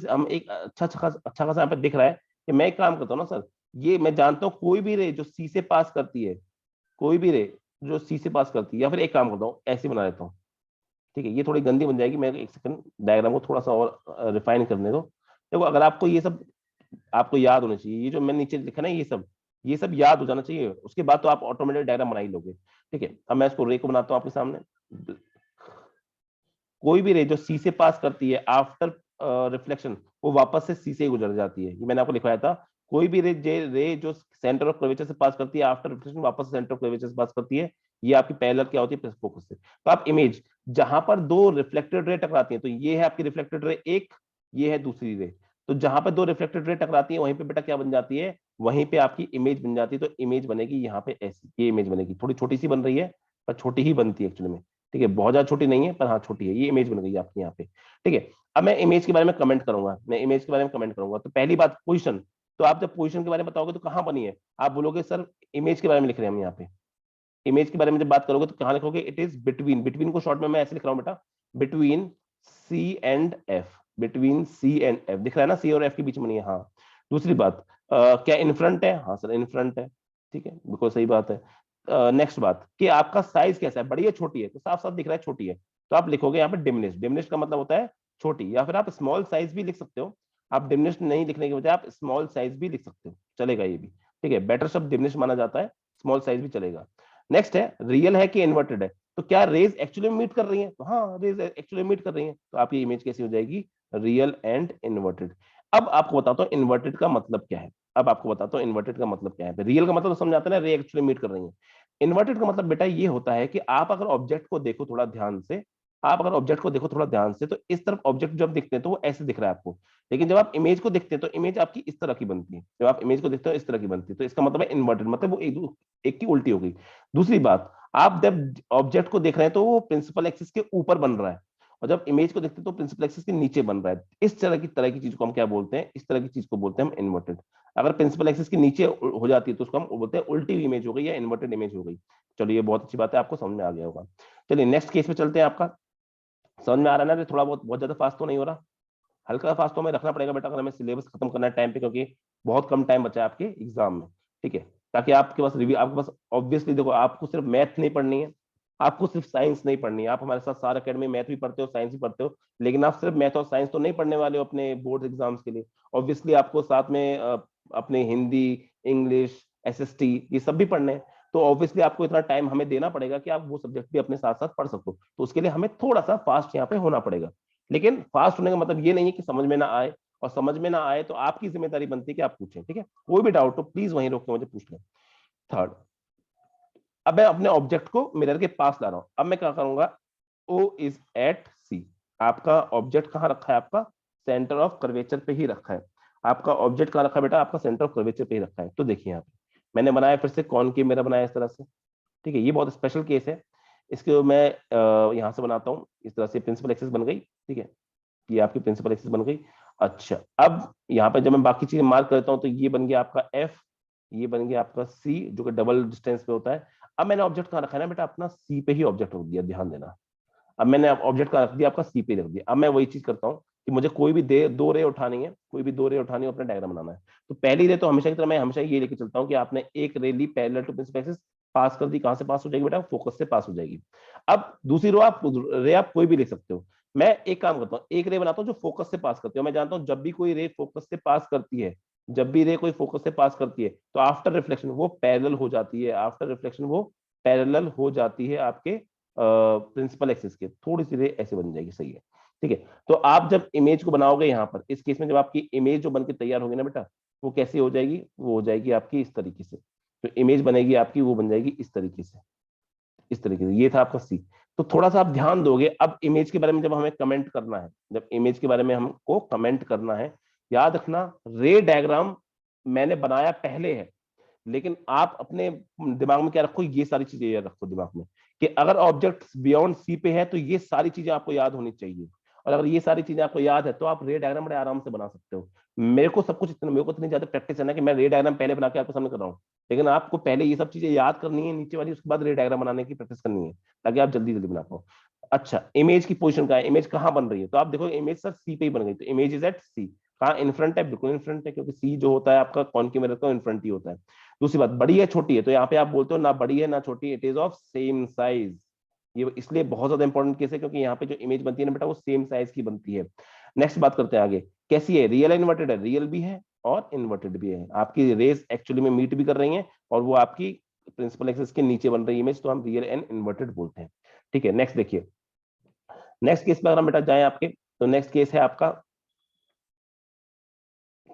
हम एक अच्छा खासा यहाँ पे दिख रहा है कि मैं एक काम करता हूँ ना सर, ये मैं जानता हूँ कोई भी रे जो सी से पास करती है, कोई भी रे जो सी से पास करती है, या फिर एक काम करता हूँ ऐसे बना लेता हूँ, ठीक है। ये थोड़ी गंदी बन जाएगी, मैं एक सेकंड डायग्राम को थोड़ा सा और रिफाइन करने दो। देखो अगर आपको ये सब आपको याद होना चाहिए, ये जो मैंने नीचे लिखा ना ये सब याद हो जाना चाहिए, उसके बाद तो आप ऑटोमेटिक डायग्राम बना ही लोगे, ठीक है। अब मैं इसको रे को बनाता हूँ आपके सामने। कोई भी रे जो सी से पास करती है आफ्टर रिफ्लेक्शन, वो वापस से सी से गुजर जाती है, ये मैंने आपको लिखवाया था। कोई भी रे जो सेंटर ऑफ कर्वेचर से पास करती है आफ्टर रिफ्लेक्शन, वापस सेंटर ऑफ कर्वेचर से पास करती है, ये आपकी पैरेलल क्या होती है, फोकस से। तो आप इमेज जहां पर दो रिफ्लेक्टेड रे टकराती है, तो ये है आपकी रिफ्लेक्टेड रे एक, ये है दूसरी रे, तो जहां पर दो रिफ्लेक्टेड रे टकराती है वहीं पे बेटा क्या बन जाती है, वहीं पे आपकी इमेज बन जाती है। तो इमेज बनेगी यहाँ पे ऐसी, ये इमेज बनेगी, थोड़ी छोटी सी बन रही है पर छोटी ही बनती है एक्चुअली में, ठीक है। बहुत ज्यादा छोटी नहीं है पर हाँ छोटी है, ये इमेज बन गई आपकी यहाँ पे, ठीक है। अब मैं इमेज के बारे में कमेंट करूंगा, मैं इमेज के बारे में कमेंट करूंगा। तो पहली बात पोजीशन, तो आप जब पोजीशन के बारे में बताओगे तो कहाँ बनी है, आप बोलोगे सर इमेज के बारे में लिख रहे हैं हम यहाँ पे। इमेज के बारे में जब बात करोगे तो कहाँ लिखोगे, इट इज बिटवीन, बिटवीन को शॉर्ट में मैं ऐसे लिख रहा हूँ बेटा, between C and F, between C and F, दिख रहा है ना, सी और एफ के बीच में नहीं है, हाँ। दूसरी बात, क्या इन फ्रंट है? हाँ सर इन फ्रंट है, ठीक है बिल्कुल सही बात है। नेक्स्ट बात कि आपका साइज कैसा है, बड़ी है छोटी है? तो साफ साफ दिख रहा है छोटी है, तो आप लिखोगे यहाँ पे डिमिनिश। डिमिनिश का मतलब होता है छोटी, या फिर आप स्मॉल साइज भी लिख सकते हो। आप डिमिनिश नहीं लिखने के बजाय आप स्मॉल साइज भी लिख सकते हो, चलेगा ये भी, ठीक है। बेटर शब्द डिमिनिश माना जाता है, स्मॉल साइज भी चलेगा। नेक्स्ट है रियल है कि इन्वर्टेड है, तो क्या रेज एक्चुअली मीट कर रही है? तो हाँ रेज एक्चुअली मीट कर रही है, तो आपकी इमेज कैसी हो जाएगी? Real and inverted. अब आपको बताता हूँ इन्वर्टेड का मतलब क्या है। अब आपको बताता हूँ इन्वर्टेड का मतलब क्या है। रियल का मतलब तो समझ आता है ना, रे एक्चुअली मीट कर रही है। इन्वर्टेड का मतलब बेटा ये होता है कि आप अगर ऑब्जेक्ट को देखो थोड़ा ध्यान से, आप अगर ऑब्जेक्ट को देखो थोड़ा ध्यान से, तो इस तरफ ऑब्जेक्ट जब दिखते हैं तो वो ऐसे दिख रहा है आपको, लेकिन जब आप इमेज को देखते हैं तो इमेज आपकी इस तरह की बनती है। जब आप इमेज को देखते हो इस तरह की बनती है, तो इसका मतलब है इन्वर्टेड, मतलब वो एक की उल्टी हो गई। दूसरी बात, आप जब ऑब्जेक्ट को देख रहे हैं तो वो प्रिंसिपल एक्सिस के ऊपर बन रहा है, और जब इमेज को देखते हैं तो प्रिंसिपल एक्सिस के नीचे बन रहा है। इस तरह की चीज को हम क्या बोलते हैं? इस तरह की चीज को बोलते हैं हम इन्वर्टेड। अगर प्रिंसिपल एक्सिस के नीचे हो जाती है तो उसको हम बोलते हैं उल्टी इमेज हो गई या इन्वर्टेड इमेज हो गई। चलो ये बहुत अच्छी बात है, आपको समझ में आ गया होगा। चलिए नेक्स्ट केस में चलते हैं। आपका समझ में आ रहा है ना? थोड़ा बहुत ज्यादा फास्ट तो नहीं हो रहा? हल्का फास्ट तो हमें रखना पड़ेगा बेटा, अगर हमें सिलेबस खत्म करना है टाइम पे, क्योंकि बहुत कम टाइम बचा है आपके एग्जाम में, ठीक है। ताकि आपके पास रिव्यू, आपके पास ऑब्वियसली देखो आपको सिर्फ मैथ नहीं पढ़नी है, आपको सिर्फ साइंस नहीं पढ़नी है। आप हमारे साथ सार अकेडमी मैथ भी पढ़ते हो, साइंस भी पढ़ते हो, लेकिन आप सिर्फ मैथ और साइंस तो नहीं पढ़ने वाले हो अपने बोर्ड एग्जाम्स के लिए। ऑब्वियसली आपको साथ में अपने हिंदी, इंग्लिश, एसएसटी ये सब भी पढ़ने हैं। तो ऑब्वियसली आपको इतना टाइम हमें देना पड़ेगा कि आप वो सब्जेक्ट भी अपने साथ साथ पढ़ सको, तो उसके लिए हमें थोड़ा सा फास्ट यहाँ पे होना पड़ेगा। लेकिन फास्ट होने का मतलब ये नहीं है कि समझ में ना आए, और समझ में ना आए तो आपकी जिम्मेदारी बनती है कि आप पूछें, ठीक है। कोई भी डाउट हो प्लीज वहीं रोक के मुझे पूछ लें। थर्ड, अब मैं अपने ऑब्जेक्ट को मिरर के पास ला रहा हूं। अब मैं क्या करूंगा? O is at C। आपका ऑब्जेक्ट कहां रखा है? आपका सेंटर ऑफ कर्वेचर पे ही रखा है। आपका ऑब्जेक्ट कहां रखा है बेटा? आपका सेंटर ऑफ कर्वेचर पे ही रखा है। तो देखिए यहाँ पे मैंने बनाया फिर से कॉनकेव मिरर बनाया इस तरह से, ठीक है। ये बहुत स्पेशल केस है, इसके मैं यहाँ से बनाता हूँ। इस तरह से प्रिंसिपल एक्सिस बन गई, ठीक है। ये आपकी प्रिंसिपल एक्सिस बन गई। अच्छा, अब यहाँ पे जब मैं बाकी चीजें मार्क करता हूँ तो ये बन गया आपका F, ये बन गया आपका C जो कि डबल डिस्टेंस पे होता है। अब मैंने ऑब्जेक्ट कहाँ रखा है ना बेटा? अपना C पे ही ऑब्जेक्ट रख दिया, ध्यान देना। अब मैंने ऑब्जेक्ट का रख दिया आपका C पे रख दिया। अब मैं वही चीज करता हूँ कि मुझे कोई भी दो रे उठानी है, कोई भी दो रे उठानी है, अपना डायग्राम बनाना है। तो पहली रे तो हमेशा की तरह मैं हमेशा ये लेके चलता हूँ कि आपने एक रे ली पैरेलल टू प्रिंसिपल एक्सिस, पास कर दी। कहां से पास हो जाएगी बेटा? फोकस से पास हो जाएगी। अब दूसरी रो आप रे आप कोई भी ले सकते हो। मैं एक काम करता हूँ, एक रे बनाता हूँ जो फोकस से पास करती है। मैं जानता हूँ जब भी कोई रे फोकस से पास करती है, जब भी रे कोई फोकस से पास करती है तो आफ्टर रिफ्लेक्शन वो पैरेलल हो जाती है। आफ्टर रिफ्लेक्शन वो पैरेलल हो जाती है आपके प्रिंसिपल एक्सिस के। थोड़ी सी रे ऐसे बन जाएगी, सही है, ठीक है। तो आप जब इमेज को बनाओगे यहाँ पर, इस केस में जब आपकी इमेज जो बनके तैयार होगी ना बेटा, वो कैसी हो जाएगी? वो हो जाएगी आपकी इस तरीके से। तो इमेज बनेगी आपकी, वो बन जाएगी इस तरीके से, इस तरीके से। ये था आपका C। तो थोड़ा सा आप ध्यान दोगे। अब इमेज के बारे में जब हमें कमेंट करना है, जब इमेज के बारे में हमको कमेंट करना है, याद रखना रे डायग्राम मैंने बनाया पहले है, लेकिन आप अपने दिमाग में क्या रखो? ये सारी चीजें याद रखो दिमाग में कि अगर ऑब्जेक्ट बियॉन्ड C पे है तो ये सारी चीजें आपको याद होनी चाहिए। और अगर ये सारी चीजें आपको याद है तो आप रे डायग्राम बड़े आराम से बना सकते हो। मेरे को इतनी ज्यादा प्रैक्टिस है ना कि मैं रे डायग्राम पहले बना के आपको सामने कर रहा हूँ, लेकिन आपको पहले ये सब चीजें याद करनी है नीचे वाली, उसके बाद रे डायग्राम बनाने की प्रैक्टिस करनी है, ताकि आप जल्दी जल्दी बना पाओ। अच्छा, इमेज की पोजीशन कहाँ है? इमेज कहाँ बन रही है? तो आप देखो इमेज सर C पे ही बन गई, तो इमेज इज एट C। कहाँ? इन फ्रंट है, बिल्कुल इन फ्रंट है, क्योंकि C जो होता है आपका कॉनकेव मिरर का इन फ्रंट ही होता है। दूसरी बात, बड़ी है छोटी है? तो यहाँ पे आप बोलते हो ना बड़ी है ना छोटी, it is of same size. ये इसलिए बहुत ज्यादा इंपॉर्टेंट केस है, क्योंकि यहाँ पे जो इमेज बनती है ना बेटा, वो सेम साइज की बनती है। नेक्स्ट बात करते हैं आगे, कैसी है? रियल इन्वर्टेड है? रियल भी है और इन्वर्टेड भी है। आपकी रेस एक्चुअली में मीट भी कर रही है, और वो आपकी प्रिंसिपल एक्सिस के नीचे बन रही इमेज, तो हम रियल एंड इन्वर्टेड बोलते हैं, ठीक है। नेक्स्ट देखिए, नेक्स्ट केस में अगर हम बेटा जाए आपके, तो नेक्स्ट केस है आपका,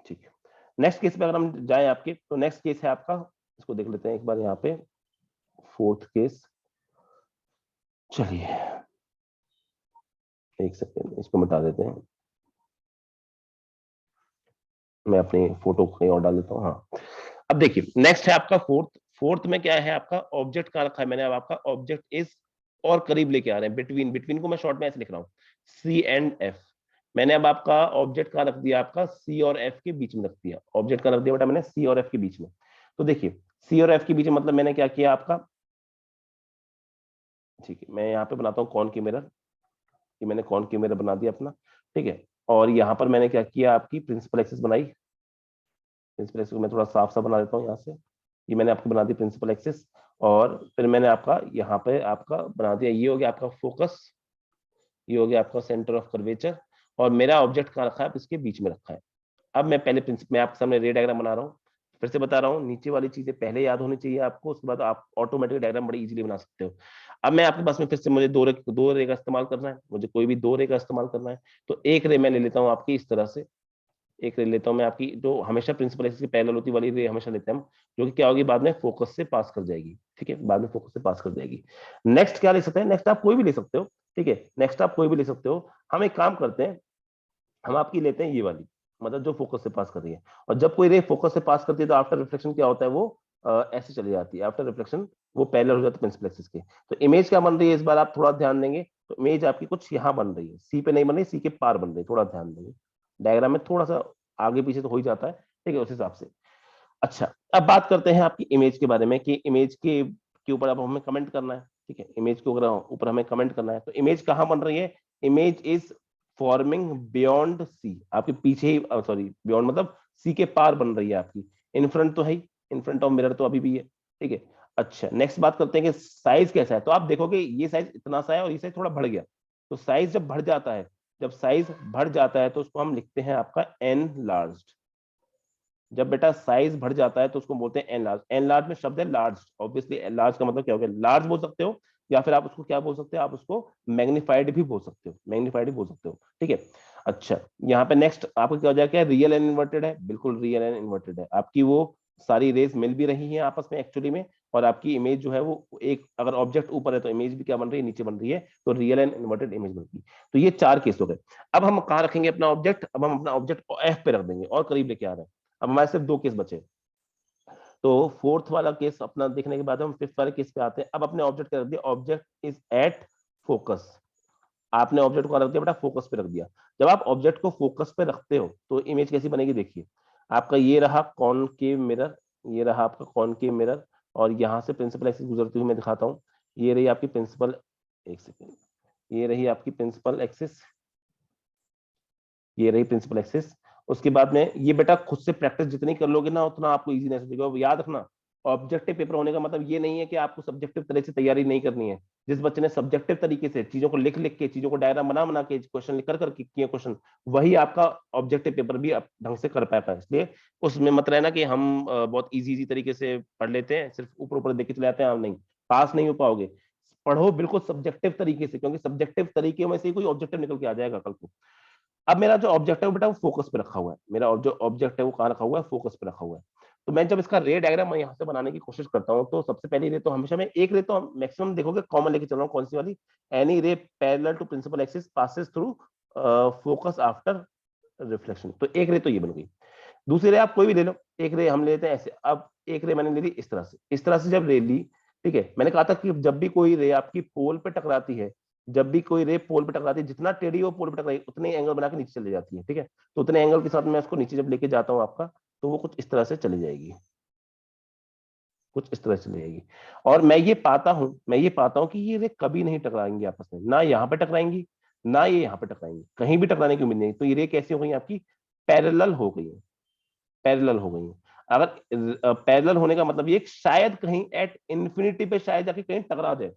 ठीक है। नेक्स्ट केस में अगर हम जाए आपके, तो नेक्स्ट केस है आपका, इसको देख लेते हैं एक बार यहाँ पे, फोर्थ केस। चलिए एक सेकेंड, इसको मिटा देते हैं। मैं अपनी फोटो कहीं और डाल देता हूँ, हाँ। अब देखिए नेक्स्ट है आपका फोर्थ। फोर्थ में क्या है आपका? ऑब्जेक्ट कहाँ रखा है मैंने? अब आपका ऑब्जेक्ट इज और करीब लेके आ रहे हैं, बिटवीन। बिटवीन को मैं शॉर्ट में ऐसे लिख रहा हूँ, C एंड F। मैंने अब आपका ऑब्जेक्ट कहाँ रख दिया? आपका C और F के बीच में रख दिया। ऑब्जेक्ट कहाँ रख दिया बेटा मैंने? C और F के बीच में। तो देखिए C और F के बीच में मतलब मैंने क्या किया आपका, ठीक है, मैं यहाँ पे बनाता हूँ कॉन की मिरर। कि मैंने कॉन की मिरर बना दिया अपना, ठीक है। और यहाँ पर मैंने क्या किया? आपकी प्रिंसिपल एक्सिस बनाई, प्रिंसिपल एक्सिस मैं थोड़ा साफ सा बना देता हूँ यहाँ से। ये मैंने आपको बना दी प्रिंसिपल एक्सिस, और फिर मैंने आपका यहाँ पे आपका बना दिया, ये हो गया आपका फोकस, ये हो गया आपका सेंटर ऑफ कर्वेचर, और मेरा ऑब्जेक्ट कहाँ रखा है, इसके बीच में रखा है। अब मैं पहले मैं आपके सामने रे डायग्राम बना रहा हूँ, फिर से बता रहा हूँ, नीचे वाली चीजें पहले याद होनी चाहिए आपको, उसके बाद आप ऑटोमेटिक डायग्राम बड़ी इजीली बना सकते हो। अब मैं आपके पास में फिर से मुझे दो रे का इस्तेमाल करना है, मुझे कोई भी दो रे का इस्तेमाल करना है, तो एक रे मैं ले लेता हूँ आपकी इस तरह से, एक रे लेता हूँ मैं आपकी, जो हमेशा प्रिंसिपल एक्सिस की पैरेलल होती वाली रे हमेशा लेते हैं हम, जो कि क्या होगी बाद में फोकस से पास कर जाएगी। ठीक है, बाद में फोकस से पास कर जाएगी। नेक्स्ट क्या ले सकते हैं, नेक्स्ट आप कोई भी ले सकते हो। ठीक है, नेक्स्ट आप कोई भी ले सकते हो। हम एक काम करते हैं, हम आपकी लेते हैं ये वाली, मतलब जो फोकस से पास कर रही है। और जब कोई रे फोकस से पास करती है तो आफ्टर रिफ्लेक्शन क्या होता है, वो ऐसे चली जाती है, आफ्टर रिफ्लेक्शन वो पैरेलल हो जाती है प्रिंसिपल एक्सिस के। तो इमेज क्या बन रही है इस बार आप थोड़ा ध्यान देंगे, तो इमेज आपकी कुछ यहाँ बन रही है, सी पे नहीं बन रही, सी के पार बन रही है, थोड़ा ध्यान देंगे। डायग्राम में थोड़ा सा आगे पीछे तो हो ही जाता है, ठीक है, उस हिसाब से। अच्छा, अब बात करते हैं आपकी इमेज के बारे में, कि इमेज के ऊपर अब हमें कमेंट करना है। ठीक है, इमेज के ऊपर हमें कमेंट करना है, तो इमेज कहाँ बन रही है, image is forming beyond C, आपके पीछे ही, सॉरी बियॉन्ड मतलब सी के पार बन रही है आपकी, इन फ्रंट तो है ही, इन फ्रंट ऑफ मिरर तो अभी भी है। ठीक है, अच्छा नेक्स्ट बात करते हैं कि साइज कैसा है, तो आप देखोगे ये साइज इतना सा है और ये साइज थोड़ा बढ़ गया। तो साइज जब बढ़ जाता है, जब साइज बढ़ जाता है तो उसको हम लिखते हैं आपका एन लार्ज। जब बेटा साइज बढ़ जाता है तो उसको बोलते हैं एन लार्ज। एन लार्ज में शब्द है लार्ज, ऑब्वियसली लार्ज का मतलब क्या हो गया, लार्ज बोल सकते हो, या फिर आप उसको क्या बोल सकते हो, आप उसको मैग्नीफाइड भी बोल सकते हो, मैग्नीफाइड भी बोल सकते हो। ठीक है, अच्छा यहाँ पे नेक्स्ट आपको क्या हो जाएगा, रियल एंड इन्वर्टेड है, बिल्कुल रियल एंड इन्वर्टेड है, आपकी वो सारी रेस मिल भी रही है आपस में एक्चुअली में, और आपकी इमेज जो है वो एक, अगर ऑब्जेक्ट ऊपर है तो इमेज भी क्या बन रही है, नीचे बन रही है, तो रियल एंड इन्वर्टेड इमेज बनती है। तो ये चार केस हो गए। अब हम कहाँ रखेंगे अपना ऑब्जेक्ट, अब हम अपना ऑब्जेक्ट एफ पे रख देंगे और करीब लेके आ रहे हैं। अब हमारे सिर्फ दो केस बचे, तो फोर्थ वाला केस अपना देखने के बाद हम फिफ्थ वाले केस पे आते हैं। अब अपने ऑब्जेक्ट क्या रख दिया, ऑब्जेक्ट इज एट फोकस, आपने ऑब्जेक्ट को रख दिया बेटा फोकस पे रख दिया। जब आप ऑब्जेक्ट को फोकस पे रखते हो तो इमेज कैसी बनेगी, देखिए आपका ये रहा कॉनकेव मिरर, ये रहा आपका कॉनकेव मिरर, और यहाँ से प्रिंसिपल एक्सिस गुजरती हुई मैं दिखाता हूँ, ये रही आपकी प्रिंसिपल, एक सेकेंड, ये रही आपकी प्रिंसिपल एक्सिस, ये रही प्रिंसिपल एक्सिस। उसके बाद में ये बेटा खुद से प्रैक्टिस जितनी कर लोगे ना उतना आपको इजीनेस हो जाएगा। याद रखना, ऑब्जेक्टिव पेपर होने का मतलब ये नहीं है कि आपको सब्जेक्टिव तरह से तैयारी नहीं करनी है। जिस बच्चे ने सब्जेक्टिव तरीके से चीजों को लिख लिख के, चीजों को डायग्राम बना बना के, क्वेश्चन लिख कर किए क्वेश्चन, वही आपका ऑब्जेक्टिव पेपर भी आप ढंग से कर पाएगा। इसलिए उसमें मत रहना कि हम बहुत इजी तरीके से पढ़ लेते हैं, सिर्फ ऊपर ऊपर देख के चले जाते हैं, हम नहीं, पास नहीं हो पाओगे। पढ़ो बिल्कुल सब्जेक्टिव तरीके से, क्योंकि सब्जेक्टिव तरीके में से ही कोई ऑब्जेक्टिव निकल के आ जाएगा कल को। अब मेरा जो ऑब्जेक्ट है बेटा वो फोकस पे रखा हुआ है, मेरा जो ऑब्जेक्ट है वो कहाँ रखा हुआ है, फोकस पे रखा हुआ है। तो मैं जब इसका रे डायग्राम मैं यहाँ से बनाने की कोशिश करता हूँ, तो सबसे पहली रे तो हमेशा मैं एक रे तो मैक्सिमम देखोगे कॉमन लेके चल रहा हूँ, कौन सी वाली, any ray parallel to principal axis passes through focus after reflection, तो एक रे तो ये बन गई। दूसरी रे आप कोई भी ले लो, एक रे हम लेते हैं ऐसे, अब एक रे मैंने ले ली इस तरह से, इस तरह से जब ले ली, ठीक है, मैंने कहा था कि जब भी कोई रे आपकी पोल पे टकराती है, जब भी कोई रे पोल पे टकराती है, जितना टेढ़ी वो पोल पे टकराई उतने एंगल बना के नीचे चली जाती है। ठीक है, तो उतने एंगल के साथ मैं उसको नीचे जब लेके जाता हूँ आपका, तो वो कुछ इस तरह से चली जाएगी, कुछ इस तरह से चली जाएगी। और मैं ये पाता हूँ कि ये रे कभी नहीं टकराएंगी आपस में, ना यहाँ पे टकराएंगी, ना ये यहाँ पे टकराएंगी, कहीं भी टकराने की उम्मीद नहीं। तो ये रे कैसी हो गई आपकी, पैरेलल हो गई है, पैरेलल हो गई है। अगर पैरेलल होने का मतलब ये शायद कहीं एट इंफिनिटी पे शायद जाके कहीं टकरा जाए,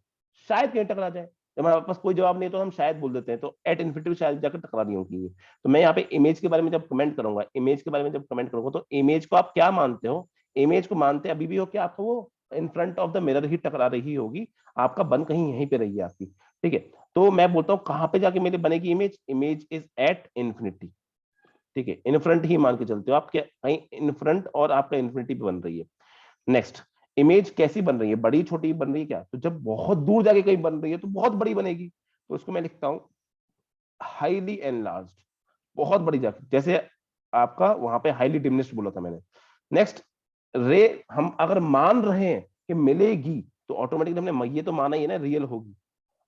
शायद कहीं टकरा जाए। जब हमारे पास कोई जवाब नहीं है तो हम शायद बोल देते हैं, तो एट इंफिनिटी पे शायद जाकर टकरा रही होगी ये। तो मैं यहाँ पे इमेज के बारे में जब कमेंट करूंगा, इमेज के बारे में जब कमेंट करूंगा, तो इमेज को आप क्या मानते हो, इमेज को मानते अभी भी हो कि आपको वो in front of the mirror ही टकरा रही होगी, आपका बन कहीं यहीं पे रही है आपकी। ठीक है, तो मैं बोलता हूँ कहाँ पे जाके मेरी बनेगी image, image is at infinity. ठीक है, इन फ्रंट ही मान के चलते हो आप, क्या कहीं इन फ्रंट और आपका इन्फिनिटी पे बन रही है। नेक्स्ट, इमेज कैसी बन रही है, बड़ी छोटी बन रही है क्या, तो जब बहुत दूर जाके कहीं बन रही है तो बहुत बड़ी बनेगी, तो उसको मैं लिखता हूं हाईली एनलार्ज्ड, बहुत बड़ी जाके, जैसे आपका वहां पे हाईली डिमिनिश्ड बोला था मैंने। नेक्स्ट, रे हम अगर मान रहे हैं कि मिलेगी, तो ऑटोमेटिकली हमने ये तो माना ही है ना रियल होगी।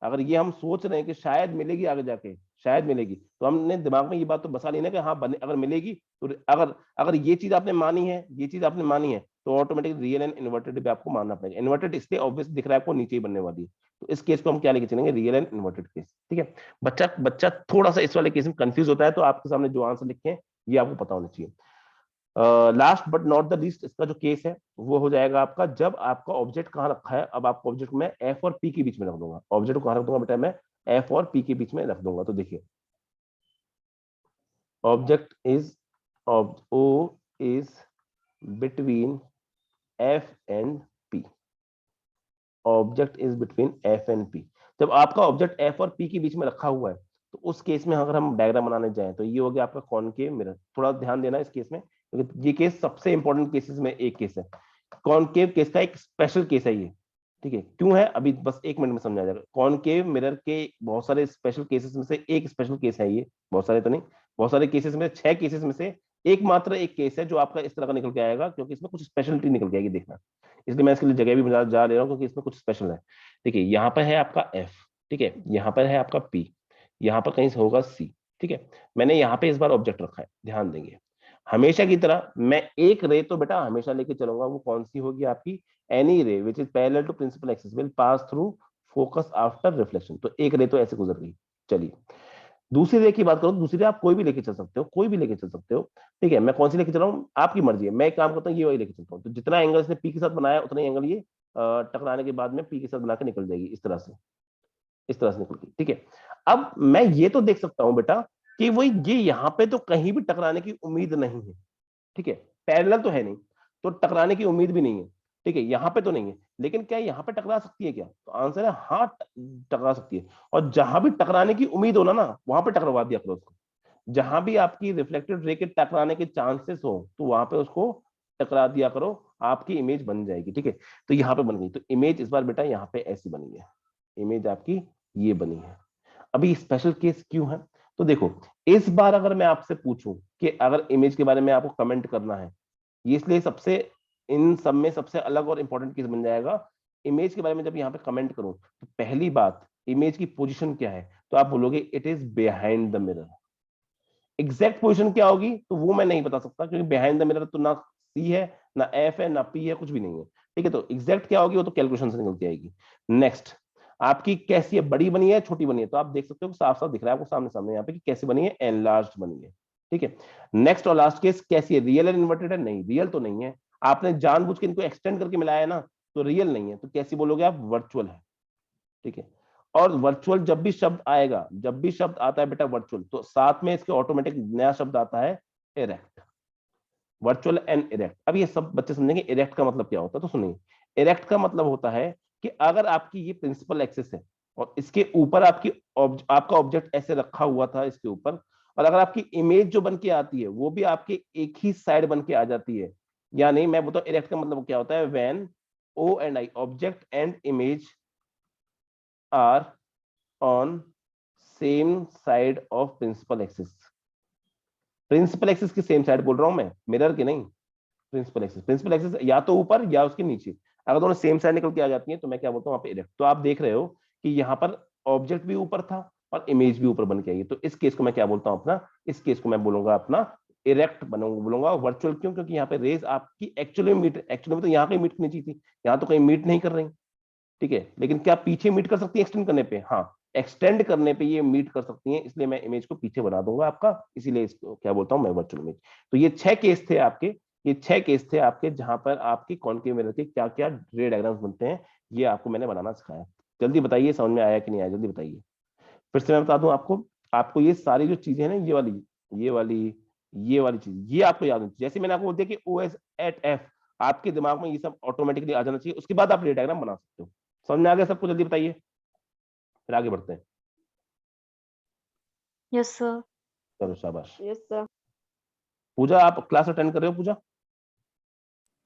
अगर ये हम सोच रहे हैं कि शायद मिलेगी आगे जाके, शायद मिलेगी, तो हमने दिमाग में ये बात तो बसा ली ना कि हाँ बने, अगर मिलेगी तो अगर अगर ये चीज आपने मानी है, ये चीज आपने मानी है, तो ऑटोमेटिक रियल एंड इन्वर्टेड भी आपको मानना पड़ेगा। इन्वर्टेड इसलिए ऑब्वियस दिख रहा है आपको, नीचे ही बनने वाली है, तो इस केस को हम क्या लेके चलेंगे, रियल एंड इन्वर्टेड केस। ठीक है, बच्चा बच्चा थोड़ा सा इस वाले केस में कंफ्यूज होता है, तो आपके सामने जो आंसर लिखे हैं ये आपको पता होना चाहिए। Last but not the least इसका जो केस है वो हो जाएगा आपका जब आपका ऑब्जेक्ट कहाँ रखा है। अब आपका ऑब्जेक्ट में एफ और पी के बीच में रख दूंगा। ऑब्जेक्ट को कहाँ रख दूंगा बेटा, मैं एफ और पी के बीच में रख दूंगा। तो देखिए object is O is between F and P. Object is between F and P. जब आपका ऑब्जेक्ट एफ और पी के बीच में रखा हुआ है तो उस केस में अगर हम डायग्राम बनाने जाएं तो ये हो गया आपका कॉनकेव मिरर। थोड़ा ध्यान देना इस केस में क्योंकि ये केस सबसे इंपॉर्टेंट केसेस में एक केस है। कॉनकेव केस का एक स्पेशल केस है ये, ठीक है। क्यों है अभी बस एक मिनट में समझा जाएगा। कॉनकेव मिरर के बहुत सारे स्पेशल केसेस में से एक स्पेशल केस है ये, बहुत सारे तो नहीं, बहुत सारे केसेस में, 6 केसेस में से एकमात्र एक केस है जो आपका इस तरह का निकल के आएगा, क्योंकि इसमें कुछ स्पेशलिटी निकल के आएगी, देखना। इसलिए मैं इसके लिए जगह भी जा ले रहा हूँ क्योंकि इसमें कुछ स्पेशल है। देखिए यहाँ पर है आपका एफ, ठीक है, यहाँ पर है आपका पी, यहाँ पर कहीं से होगा सी, ठीक है। मैंने यहाँ पे इस बार ऑब्जेक्ट रखा है, ध्यान देंगे। हमेशा की तरह मैं एक रे तो बेटा हमेशा लेके चलूंगा, वो कौन सी होगी आपकी, any ray which is parallel to principal axis will pass through focus after reflection. तो एक रे तो ऐसे गुजर गई। चलिए दूसरी रे की बात करो, दूसरी रे आप कोई भी लेके चल सकते हो, कोई भी लेके चल सकते हो, ठीक है। मैं कौन सी लेके चल रहा हूँ आपकी मर्जी है। मैं एक काम करता हूँ, ये वाली लेके चलता हूँ। तो जितना एंगल इसने पी के साथ बनाया उतना एंगल ये टकराने के बाद में पी के साथ बना के निकल जाएगी, इस तरह से, इस तरह से निकल गई, ठीक है। अब मैं ये तो देख सकता हूं बेटा कि वो ये यहाँ पे तो कहीं भी टकराने की उम्मीद नहीं है, ठीक है। पैरेलल तो है नहीं तो टकराने की उम्मीद भी नहीं है, ठीक है। यहाँ पे तो नहीं है, लेकिन क्या यहाँ पे टकरा सकती है क्या, तो आंसर है हाँ, टकरा सकती है। और जहां भी टकराने की उम्मीद हो ना वहां पे टकरा दिया करो उसको। जहां भी आपकी रिफ्लेक्टेड रे के टकराने के चांसेस हो तो वहां पे उसको टकरा दिया करो, आपकी इमेज बन जाएगी, ठीक है। तो यहाँ पे बन गई, तो इमेज इस बार बेटा यहाँ पे ऐसी बनी है, इमेज आपकी ये बनी है। अभी स्पेशल केस क्यों है, तो देखो इस बार अगर मैं आपसे पूछूं कि अगर इमेज के बारे में आपको कमेंट करना है, ये इसलिए सबसे, इन सब में सबसे अलग और इंपॉर्टेंट केस बन जाएगा। इमेज के बारे में जब यहाँ पे कमेंट करूं तो पहली बात, इमेज की पोजीशन क्या है, तो आप बोलोगे it is behind the mirror. Exact position क्या होगी तो वो मैं नहीं बता सकता, क्योंकि बिहाइंड द मिरर तो ना सी है ना एफ है ना पी है, कुछ भी नहीं है, ठीक है। तो एग्जैक्ट क्या होगी वो तो कैलकुलेशन से निकलती आएगी। नेक्स्ट, आपकी कैसी है, बड़ी बनी है छोटी बनी है, तो आप देख सकते हो साफ साफ दिख रहा है आपको सामने सामने यहाँ पे कि कैसी बनी है, एनलार्ज्ड बनी है, ठीक है। नेक्स्ट और लास्ट केस, कैसी है, रियल एंड इन्वर्टेड है, नहीं रियल तो नहीं है, आपने जानबूझ के इनको एक्सटेंड करके मिलाया है ना, तो रियल नहीं है, तो कैसी बोलोगे आप, वर्चुअल है, ठीक है। और वर्चुअल जब भी शब्द आएगा, जब भी शब्द आता है बेटा वर्चुअल, तो साथ में इसके ऑटोमेटिक नया शब्द आता है इरेक्ट। वर्चुअल एंड इरेक्ट, अब ये सब बच्चे समझेंगे इरेक्ट का मतलब क्या होता है, तो सुनिए। इरेक्ट का मतलब होता है कि अगर आपकी ये प्रिंसिपल एक्सिस है और इसके ऊपर आपकी आपका ऑब्जेक्ट ऐसे रखा हुआ था इसके ऊपर, और अगर आपकी इमेज जो बन के आती है वो भी आपके एक ही साइड बन के आ जाती है, यानी मैं बताऊं इरेक्ट का मतलब क्या होता है, when O and I, object and image are on same side of principal axis. Principal axis की सेम साइड बोल रहा हूं मैं, मिरर की नहीं। प्रिंसिपल एक्सिस, प्रिंसिपल एक्सिस या तो ऊपर या उसके नीचे, अगर दोनों सेम साइड निकल के आ जाती हैं तो मैं क्या बोलता हूँ वहां पे इरेक्ट। तो आप देख रहे हो कि यहाँ पर ऑब्जेक्ट भी ऊपर था और इमेज भी ऊपर बन के आई है, तो इस केस को मैं क्या बोलता हूँ अपना, इस केस को मैं बोलूंगा अपना इरेक्ट बनूंगा, बोलूंगा वर्चुअल। क्यों, क्योंकि यहाँ पे रेज आपकी एक्चुअली मीट, एक्चुअली में तो यहाँ कहीं मीट करनी चाहिए थी, यहाँ तो कहीं मीट नहीं कर रही, ठीक है। लेकिन क्या पीछे मीट कर सकती है एक्सटेंड करने पे, हाँ एक्सटेंड करने पे ये मीट कर सकती हैं, इसलिए मैं इमेज को पीछे बना दूंगा आपका, इसीलिए इसको क्या बोलता हूं मैं, वर्चुअल इमेज। तो ये 6 केस थे आपके, ये 6 केस थे आपके जहां पर आपकी कॉनकेव मिरर के क्या क्या रे डायग्राम्स बनते हैं, ये आपको मैंने बनाना सिखाया। जल्दी बताइए समझ में आया कि नहीं आया, जल्दी बताइए। फिर से मैं बता दूं आपको, आपको ये सारी जो चीजें हैं ना, ये वाली ये वाली चीज, ये आपको याद होनी चाहिए। जैसे मैंने आपको बोल दिया कि ओ एस एट एफ, आपके दिमाग में ये सब ऑटोमेटिकली आ जाना चाहिए, उसके बाद आप रे डायग्राम बना सकते हो। समझ में आ गया सबको, जल्दी बताइए, फिर आगे बढ़ते हैं। Yes sir. चलो शाबाश। Yes sir. पूजा आप क्लास अटेंड कर रहे हो पूजा?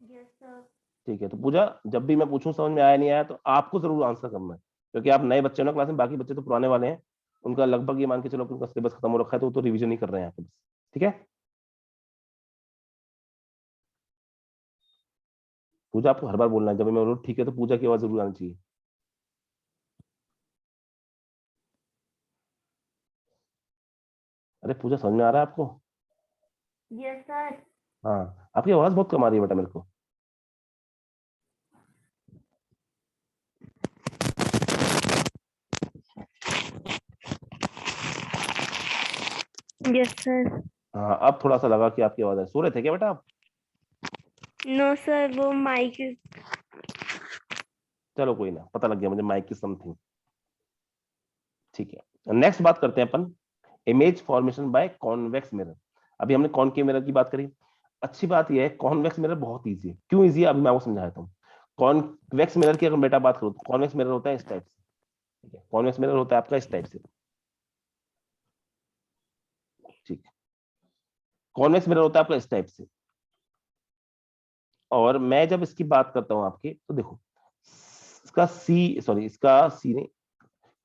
Yes sir. ठीक है, तो पूजा जब भी मैं पूछूं समझ में आया नहीं आया तो आपको जरूर आंसर करना है, क्योंकि आप नए बच्चे हो ना क्लास में, बाकी बच्चे तो पुराने वाले हैं, उनका लगभग ये मान के चलो कि उनका सिलेबस खत्म हो रखा है, तो वो तो रिवीजन ही कर रहे हैं यहाँ पे बस, ठीक है। पूजा आपको हर बार बोलना है, जब मैं बोलूं ठीक है तो पूजा की आवाज जरूर आनी चाहिए। अरे पूजा समझ में आ रहा है आपको? Yes sir. हाँ, आपकी आवाज बहुत कम आ रही है बेटा मेरे को। Yes sir. हाँ अब थोड़ा सा लगा कि आपकी आवाज है। सो रहे थे क्या बेटा आप? नो सर, वो माइक। चलो कोई ना, पता लग गया मुझे माइक की समथिंग। ठीक है, नेक्स्ट बात करते हैं अपन image formation by convex mirror. अभी हमने कॉनकेव मिरर की बात करी। अच्छी बात यह है कॉन्वेक्स मिरर बहुत इजी है। क्यों इजी है अभी मैं आपको समझाता हूँ। कॉन्वेक्स मिरर की अगर बेटा बात करूँ तो कॉन्वेक्स मिरर होता है इस टाइप से। ठीक है, कॉन्वेक्स मिरर होता है आपका इस टाइप से। ठीक, कॉन्वेक्स मिरर होता है आपका इस टाइप से। और मैं जब इसकी बात करता हूं आपके तो देखो, इसका सी, सॉरी इसका सी नहीं,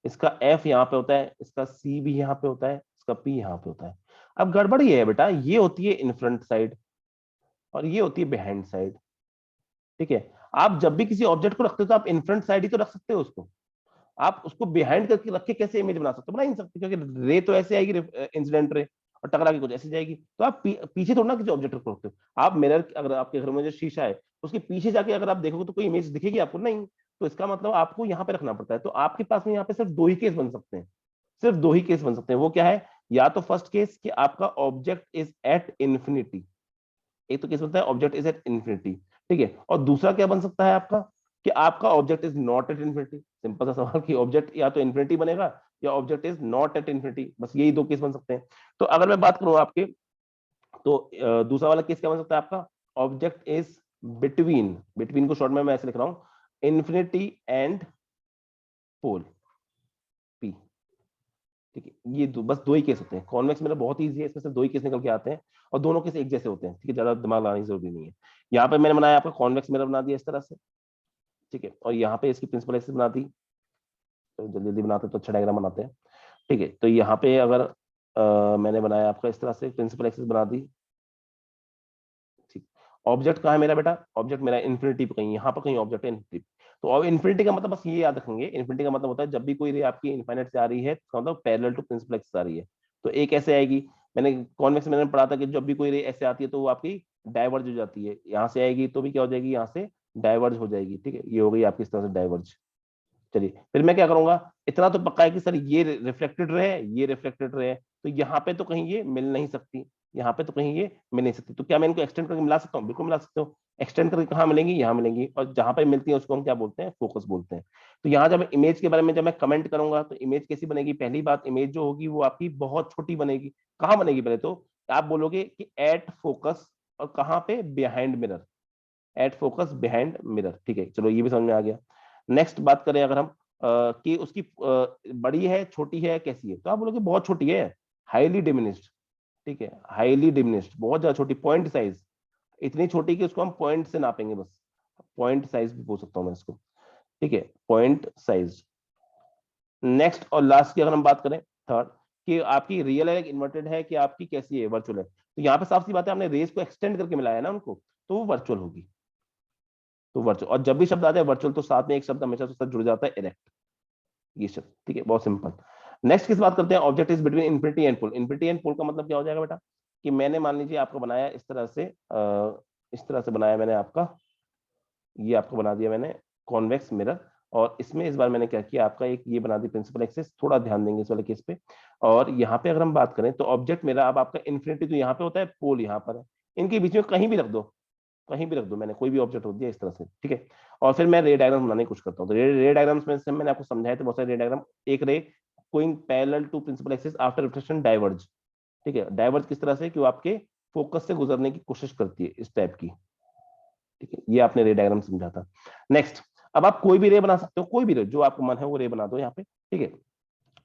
इसका एफ यहाँ पे होता है, इसका सी भी यहाँ पे होता है, इसका पी यहाँ पे होता है। अब गड़बड़ ये है बेटा, ये होती है इन फ्रंट साइड और ये होती है बिहाइंड साइड। ठीक है, आप जब भी किसी ऑब्जेक्ट को रखते हो तो आप इन फ्रंट साइड ही तो रख सकते हो उसको। आप उसको बिहाइंड करके रख के कैसे इमेज बना सकते हो? बना ही नहीं सकते, क्योंकि रे तो ऐसे आएगी, इंसिडेंट रे, और टकरा के कुछ ऐसे जाएगी। तो आप पीछे थोड़ा ना किसी ऑब्जेक्ट को रखते हो। आप मिरर, अगर आपके घर में जो शीशा है उसके पीछे जाके अगर आप देखोगे तो कोई इमेज दिखेगी आपको? नहीं। तो इसका मतलब आपको यहाँ पे रखना पड़ता है। तो आपके पास में यहाँ पे सिर्फ दो ही केस बन सकते हैं, सिर्फ दो ही केस बन सकते हैं। वो क्या है? या तो फर्स्ट केस कि आपका ऑब्जेक्ट इज एट इंफिनिटी, एक तो केस बनता है ऑब्जेक्ट इज एट इंफिनिटी। ठीक है, और दूसरा क्या बन सकता है आपका कि आपका object is not at infinity. Simple सा सवाल कि ऑब्जेक्ट या तो इंफिनिटी बनेगा या object is not at infinity, बस यही दो केस बन सकते हैं। तो अगर मैं बात करूं आपके, तो दूसरा वाला केस क्या बन सकता है आपका? ऑब्जेक्ट इज बिटवीन, बिटवीन को शॉर्ट में मैं ऐसे लिख रहा हूं, इंफिनिटी एंड पोल पी। ठीक है, ये बस दो ही केस होते हैं। कॉन्वेक्स मिरर बहुत ईजी है, इसमें से दो ही केस निकल के आते हैं और दोनों केस एक जैसे होते हैं। ठीक है, ज्यादा दिमाग लगाने की जरूरी नहीं है। यहाँ पे मैंने बनाया आपका कॉन्वेक्स मिरर बना दिया इस तरह से। ठीक है, और यहाँ पे इसकी प्रिंसिपल एक्सिस बना दी। तो जल्दी जल्दी बनाते हैं तो अच्छा डायग्राम बनाते हैं। ठीक है, तो यहाँ पे अगर मैंने बनाया आपका इस तरह से प्रिंसिपल एक्सिस बना दी। ठीक, ऑब्जेक्ट कहाँ है मेरा बेटा? ऑब्जेक्ट मेरा इन्फिनिटी पे कहीं, यहाँ पर कहीं ऑब्जेक्ट है इन्फिनिटी। तो अब इन्फिनिटी का मतलब बस ये याद रखेंगे, इन्फिनिटी का मतलब होता है जब भी कोई रे आपकी इनफाइनाइट से आ रही है तो मतलब पैरेलल टू प्रिंसिपल एक्सिस आ रही है। तो एक ऐसे आएगी, मैंने कॉन्वेक्स में मैंने पढ़ा था कि जब भी कोई रे ऐसे आती है तो वो आपकी डाइवर्ज हो जाती है। यहाँ से आएगी तो भी क्या हो जाएगी? यहाँ से डाइवर्ज हो जाएगी। ठीक है, ये हो गई आपकी इस तरह से डाइवर्ज। चलिए फिर मैं क्या करूंगा, इतना तो पक्का है कि सर ये रिफ्लेक्टेड रे है, ये रिफ्लेक्टेड रे है, तो यहाँ पे तो कहीं ये मिल नहीं सकती, यहाँ पे तो कहीं ये मिल नहीं सकती। तो क्या मैं इनको एक्सटेंड करके मिला सकता हूँ? बिल्कुल मिला सकते हो। एक्सटेंड करके कहाँ मिलेंगी? यहाँ मिलेंगी, और जहां पे मिलती है उसको हम क्या बोलते हैं? फोकस बोलते हैं। तो यहाँ जब इमेज के बारे में जब मैं कमेंट करूंगा तो इमेज कैसी बनेगी? पहली बात, इमेज जो होगी वो आपकी बहुत छोटी बनेगी। कहाँ बनेगी? पहले तो आप बोलोगे कि एट फोकस, और कहाँ पे? Behind mirror. At focus behind mirror. ठीक है, चलो ये भी समझ में आ गया। नेक्स्ट बात करें अगर हम कि उसकी बड़ी है, छोटी है, कैसी है, तो आप बोलोगे बहुत छोटी है, हाईली डिमिनिश्ड। ठीक है, हाईली डिमिनिश्ड, बहुत ज्यादा छोटी, पॉइंट साइज, इतनी छोटी कि उसको हम पॉइंट से नापेंगे बस। पॉइंट साइज भी बोल सकता हूं मैं इसको। ठीक है, पॉइंट साइज। नेक्स्ट और लास्ट की अगर हम बात करें, थर्ड, कि आपकी रियल है, इन्वर्टेड है, कि आपकी कैसी है? वर्चुअल है। तो यहाँ पे साफ सी बात है, हमने रेस को एक्सटेंड करके मिलाया है ना उनको, तो वो वर्चुअल होगी। तो वर्चुअल, और जब भी शब्द आता है वर्चुअल तो साथ में एक शब्द हमेशा उसके साथ जुड़ जाता है, इरेक्ट, ये शब्द। ठीक है, बहुत सिंपल। नेक्स्ट किस बात करते हैं? Object is between infinity and pole. Infinity and pole का मतलब क्या हो जाएगा बेटा? कि मैंने मान लीजिए आपको बनाया इस तरह से, इस तरह से बनाया मैंने आपका, ये आपको बना दिया मैंने कॉन्वेक्स मिरर। और इसमें इस बार मैंने क्या किया, आपका एक ये बना दी प्रिंसिपल एक्सिस, थोड़ा ध्यान देंगे इस वाले केस पे। और यहाँ पे अगर हम बात करें तो ऑब्जेक्ट मेरा, अब आपका इन्फिनिटी तो यहाँ पे होता है, पोल यहाँ पर है, इनके बीच में कहीं भी रख दो, कहीं भी रख दो, मैंने कोई भी ऑब्जेक्ट रख दिया इस तरह से। ठीक है, और फिर मैं रे डायग्राम बनाने की कोशिश करता हूँ। तो रे डायग्राम्स में से मैंने आपको समझाया था बहुत सारे रे डायग्राम। एक ray going parallel to principal axis after reflection diverge. ठीक है, डाइवर्ज किस तरह से? कि वो आपके फोकस से गुजरने की कोशिश करती है, इस टाइप की। ठीक है, ये आपने रे डायग्राम समझा था। नेक्स्ट, अब आप कोई भी रे बना सकते हो, कोई भी रे जो आपको मन है वो रे बना दो यहाँ पे। ठीक है,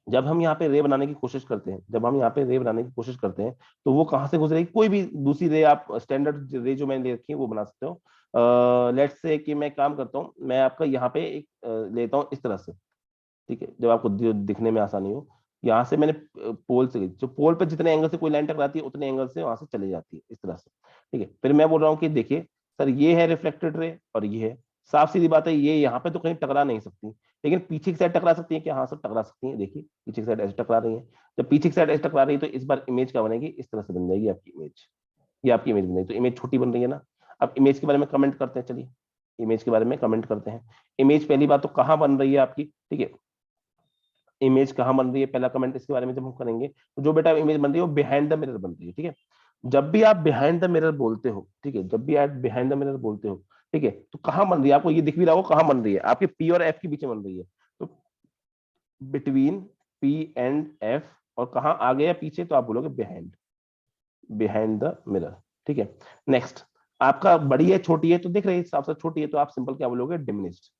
जब हम यहाँ पे रे बनाने की कोशिश करते हैं, जब हम यहाँ पे रे बनाने की कोशिश करते हैं तो वो कहाँ से गुजरेगी? कोई भी दूसरी रे, आप स्टैंडर्ड रे जो मैंने ले रखी है वो बना सकते हो। लेट्स से कि मैं काम करता हूँ, मैं आपका यहाँ पे एक लेता हूँ इस तरह से। ठीक है, जब आपको दिखने में आसानी हो, यहाँ से मैंने पोल से, जो पोल पे जितने एंगल से कोई लाइन टकराती है उतने एंगल से वहां से चली जाती है इस तरह से। ठीक है, फिर मैं बोल रहा हूँ कि देखिए सर, ये है रिफ्लेक्टेड रे और ये है, साफ सीधी बात है, ये यहाँ पे तो कहीं टकरा नहीं सकती, लेकिन पीछे की साइड टकरा सकती है क्या? हाँ सर, टकरा सकती है। देखिए पीछे की साइड ऐसे टकरा रही है। जब पीछे की साइड ऐसे टकरा रही है तो इस बार इमेज क्या बनेगी? इस तरह से बन जाएगी आपकी इमेज। ये आपकी इमेज बन जाएगी। तो इमेज छोटी बन रही है ना। अब इमेज के बारे में कमेंट करते हैं, चलिए इमेज के बारे में कमेंट करते हैं। इमेज पहली बात तो कहाँ बन रही है आपकी? ठीक है, इमेज कहाँ बन रही है, पहला कमेंट इसके बारे में जब हम करेंगे, तो जो बेटा इमेज बन रही है वो बिहाइंड द मिरर बन रही है। ठीक है, जब भी आप बिहाइंड द मिरर बोलते हो, ठीक है, जब भी आप बिहाइंड द मिरर बोलते हो, ठीक है, तो कहां बन रही है, आपको ये दिख भी रहा होगा कहां बन रही है, आपके पी और एफ के बीच में बन रही है। तो बिटवीन पी एंड एफ, और कहां आगे या पीछे, तो आप बोलोगे बिहाइंड, बिहाइंड द मिरर। ठीक है, नेक्स्ट, आपका बड़ी है छोटी है, तो देख रहे हैं हिसाब से छोटी है, तो आप सिंपल क्या बोलोगे, डिमिनिश्ड।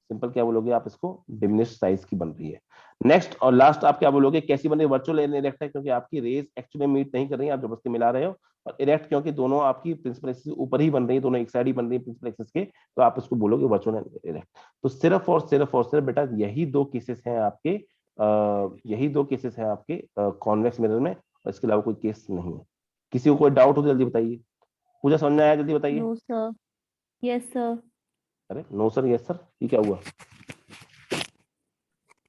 सिंपल क्या बोलोगे आप इसको, डिमिनिश्ड साइज की बन रही है। नेक्स्ट और लास्ट आप क्या बोलोगे, कैसी बन रही है, वर्चुअल इरेक्ट है, क्योंकि आपकी रेज एक्चुअली मीट नहीं कर रही है, आप जबरदस्ती मिला रहे हो। और इरेक्ट क्योंकि दोनों आपकी प्रिंसिपल एक्सिस ऊपर ही बन रही है, दोनों एक साइड ही बन रही है प्रिंसिपल एक्सिस के, तो आप इसको बोलोगे वर्चुअल इरेक्ट। तो सिर्फ और सिर्फ बेटा यही दो केसेस हैं आपके, यही दो केसेस हैं आपके कॉन्वेक्स मिरर में, और इसके अलावा कोई केस नहीं है। किसी को कोई डाउट हो तो जल्दी बताइए। पूजा समझ में आया, जल्दी बताइए। No sir. Yes sir. अरे नो सर यस सर, ये क्या हुआ?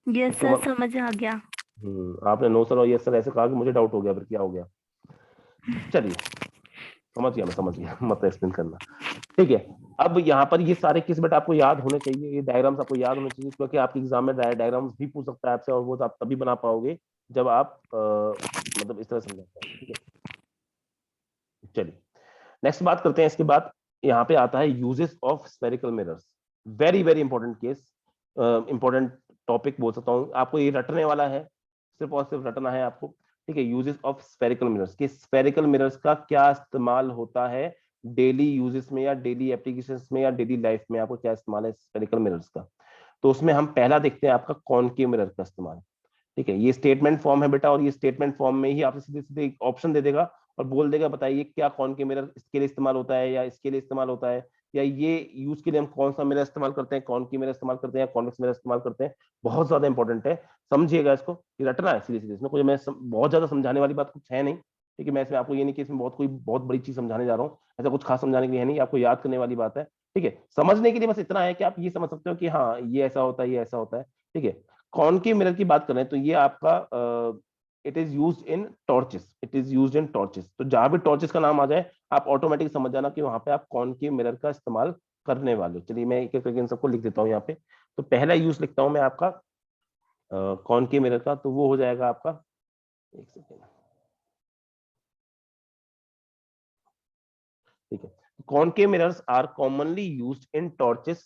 यस तो सर, समझ आ गया। आपने नो सर और यस सर ऐसे कहा कि मुझे डाउट हो गया, फिर क्या हो गया? चलिए, समझ गया, मैं समझ गया, मत एक्सप्लेन करना। ठीक है, अब यहाँ पर ये सारे केस बेटा आपको याद होने चाहिए, ये डायग्राम्स आपको याद होने चाहिए, क्योंकि आपके एग्जाम में डायग्राम्स भी पूछ सकता है आपसे, और वो आप तभी बना पाओगे जब आप मतलब इस तरह समझा पाओगे। ठीक है, चलिए नेक्स्ट बात करते हैं। इसके बाद यहाँ पे आता है uses of spherical mirrors. Very very important case, important topic बोल सकता हूँ, आपको ये रटने वाला है, सिर्फ और सिर्फ रटना है आपको। ठीक है, यूजेस ऑफ स्फेरिकल मिरर्स, कि स्फेरिकल मिरर्स का क्या इस्तेमाल होता है डेली यूजेस में, या डेली एप्लीकेशंस में, या डेली लाइफ में, आपको क्या इस्तेमाल है स्फेरिकल मिरर्स का। तो उसमें हम पहला देखते हैं आपका कॉनकेव मिरर का इस्तेमाल। ठीक है, ये स्टेटमेंट फॉर्म है बेटा, और ये स्टेटमेंट फॉर्म में ही आपसे सीधे सीधे ऑप्शन दे देगा और बोल देगा बताइए क्या कॉनकेव मिरर इसके लिए इस्तेमाल होता है, या इसके लिए इस्तेमाल होता है, या ये यूज के लिए हम कौन सा मिरर इस्तेमाल करते हैं, कॉनकेव मिरर इस्तेमाल करते हैं या कॉन्वेक्स मिरर इस्तेमाल करते हैं। बहुत ज्यादा इंपॉर्टेंट है, समझिएगा इसको, ये रटना है सीधे सीधे, इसमें कोई बहुत ज्यादा समझाने वाली बात कुछ है नहीं। ठीक है, मैं इसमें आपको ये नहीं कि इसमें बहुत बड़ी चीज समझाने जा रहा हूँ, ऐसा कुछ खास समझाने के लिए है नहीं, आपको याद करने वाली बात है। ठीक है, समझने के लिए बस इतना है कि आप ये समझ सकते हो कि हाँ ये ऐसा होता है, ये ऐसा होता है। ठीक है, कॉनकेव मिरर की बात करें तो ये आपका it is use in torches, it is use in torches, तो जहां भी टॉर्चेस का नाम आ जाए आप ऑटोमेटिक समझ जाना कि वहां पे आप कॉनकेव मिरर का इस्तेमाल करने वाले हो। चलिए मैं एक एक करके इन सबको लिख देता हूँ यहाँ पे। तो पहला यूज लिखता हूँ मैं आपका कॉनकेव मिरर का, तो वो हो जाएगा आपका, एक सेकेंड, ठीक है। Concave mirrors are commonly used in torches,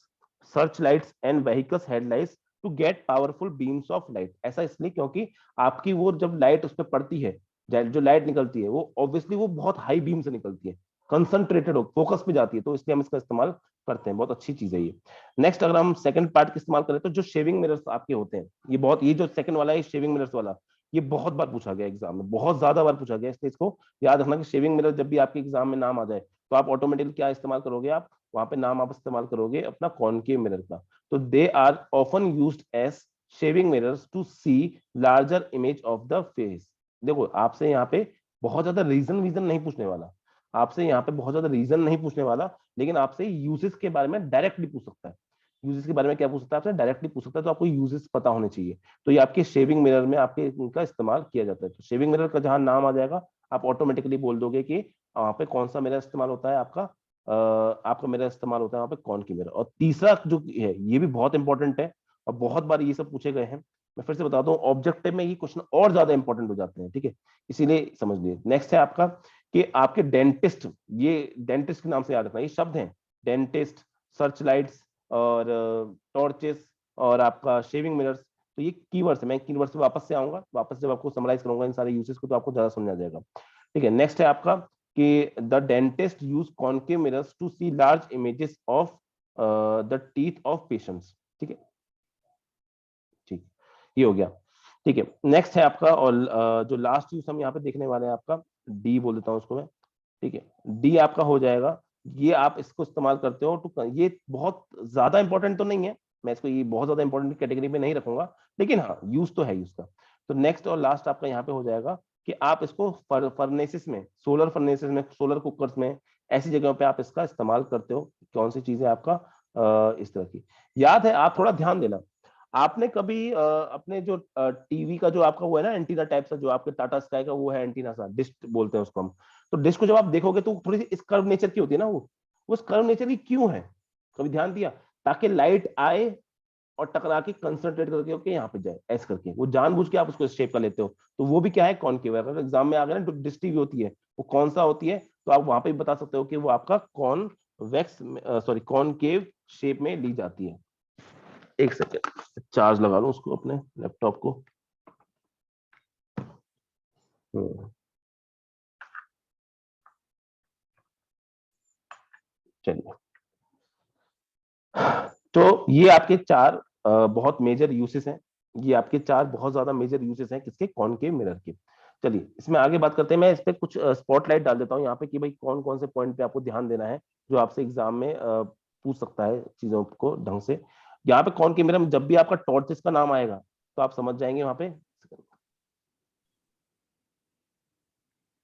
search lights and vehicles headlights to get powerful beams of light. ऐसा इसलिए क्योंकि आपकी वो जब लाइट उस पर पड़ती है, जो लाइट निकलती है वो ऑब्वियसली वो बहुत हाई बीम से निकलती है, कंसंट्रेटेड हो, फोकस पे जाती है, तो इसलिए हम इसका इस्तेमाल करते हैं, बहुत अच्छी चीज है ये। नेक्स्ट अगर हम सेकंड पार्ट का इस्तेमाल करें तो जो शेविंग मिरर्स आपके होते हैं, ये जो सेकंड वाला है शेविंग मिरर्स वाला, ये बहुत बार पूछा गया एग्जाम में, बहुत ज्यादा बार पूछा गया, इसलिए इसको याद रखना कि शेविंग मिरर जब भी आपके एग्जाम में नाम आ जाए तो आप ऑटोमेटिकली क्या इस्तेमाल करोगे, आप वहां पे नाम आप इस्तेमाल करोगे अपना कॉनकेव मिरर का। तो they are often used as shaving mirrors to see larger image of the face. देखो आपसे यहाँ पे बहुत ज्यादा रीजन नहीं पूछने वाला, आपसे यहाँ पे बहुत ज्यादा रीजन नहीं पूछने वाला, लेकिन आपसे यूजेस के बारे में डायरेक्टली पूछ सकता है। यूजेस के बारे में क्या पूछ सकता है, आपसे डायरेक्टली पूछ सकता है, तो आपको यूजेस पता होने चाहिए। तो ये आपके शेविंग मिरर में आपके इनका इस्तेमाल किया जाता है। तो शेविंग मिरर का जहां नाम आ जाएगा आप ऑटोमेटिकली बोल दोगे कि वहां पे कौन सा मिरर इस्तेमाल होता है, आपका मिरर इस्तेमाल होता है वहां पे कौन की मिरर। और तीसरा जो है ये भी बहुत इंपॉर्टेंट है, और बहुत बार ये सब पूछे गए हैं, मैं फिर से बता दूं ऑब्जेक्टिव में ये क्वेश्चन और ज्यादा इंपॉर्टेंट हो जाते हैं। ठीक है, इसीलिए समझ लीजिए। नेक्स्ट है आपका कि आपके डेंटिस्ट, ये डेंटिस्ट के नाम से याद रखना, ये शब्द हैं डेंटिस्ट, सर्च लाइट्स और टॉर्चेस और आपका शेविंग मिरर्स, तो ये कीवर्ड्स है। मैं कीवर्ड्स पे वापस से आऊंगा, वापस जब आपको समराइज करूंगा इन सारे यूसेस को, तो आपको ज्यादा समझ आ जाएगा। ठीक है, नेक्स्ट है आपका कि the dentist use concave mirrors to see large images of the teeth of patients. ठीक है, ठीक, ये हो गया। ठीक है, नेक्स्ट है आपका, और जो लास्ट यूज हम यहाँ पे देखने वाले हैं आपका, डी बोल देता हूँ उसको मैं। ठीक है, डी आपका हो जाएगा, ये आप इसको इस्तेमाल करते हो तो ये बहुत ज्यादा इंपॉर्टेंट तो नहीं है, मैं इसको ये बहुत ज्यादा इंपॉर्टेंट कैटेगरी में नहीं रखूंगा, लेकिन हाँ यूज तो है यूज का। तो नेक्स्ट और लास्ट आपका यहाँ पे हो जाएगा कि आप इसको फर्नेसिस में, सोलर फर्नेसिस में, सोलर कुकर्स में, ऐसी जगहों पे आप इसका इस्तेमाल करते हो। कौन सी चीज है आपका इस तरह की याद है, आप थोड़ा ध्यान देना। आपने कभी अपने जो टीवी का जो आपका वो है ना एंटीना टाइप सा, जो आपके टाटा स्काई का वो है एंटीना सा, डिश बोलते हैं उसको हम, तो डिश को जब आप देखोगे तो थोड़ी सी इस कर्व नेचर की होती है ना, वो उस कर्व नेचर की क्यों है, कभी ध्यान दिया? ताकि लाइट आए और टकरा के कंसंट्रेट करके ओके यहाँ पे जाए, ऐसे करके। वो जानबूझ के आप उसको इस शेप का लेते हो, तो वो भी क्या है, कॉनकेव। अगर एग्जाम में आ गया ना डिस्टिव होती है, वो कौन सा होती है, तो आप वहां पे बता सकते हो कि वो आपका कॉन्वेक्स सॉरी कॉनकेव शेप में ली जाती है। एक सेकेंड चार्ज लगा लूं उसको अपने लैपटॉप को। चलिए, तो ये आपके चार बहुत मेजर यूसेस हैं। ये आपके चार बहुत ज्यादा मेजर यूसेस हैं किसके, कॉनकेव मिरर के। चलिए इसमें आगे बात करते हैं। मैं इस पे कुछ स्पॉटलाइट डाल देता हूँ यहाँ पे कि भाई कौन कौन से पॉइंट पे आपको ध्यान देना है, जो आपसे एग्जाम में पूछ सकता है चीजों को ढंग से। यहाँ पे कॉनकेव मिरर में जब भी आपका टॉर्चेस का नाम आएगा तो आप समझ जाएंगे वहां पे।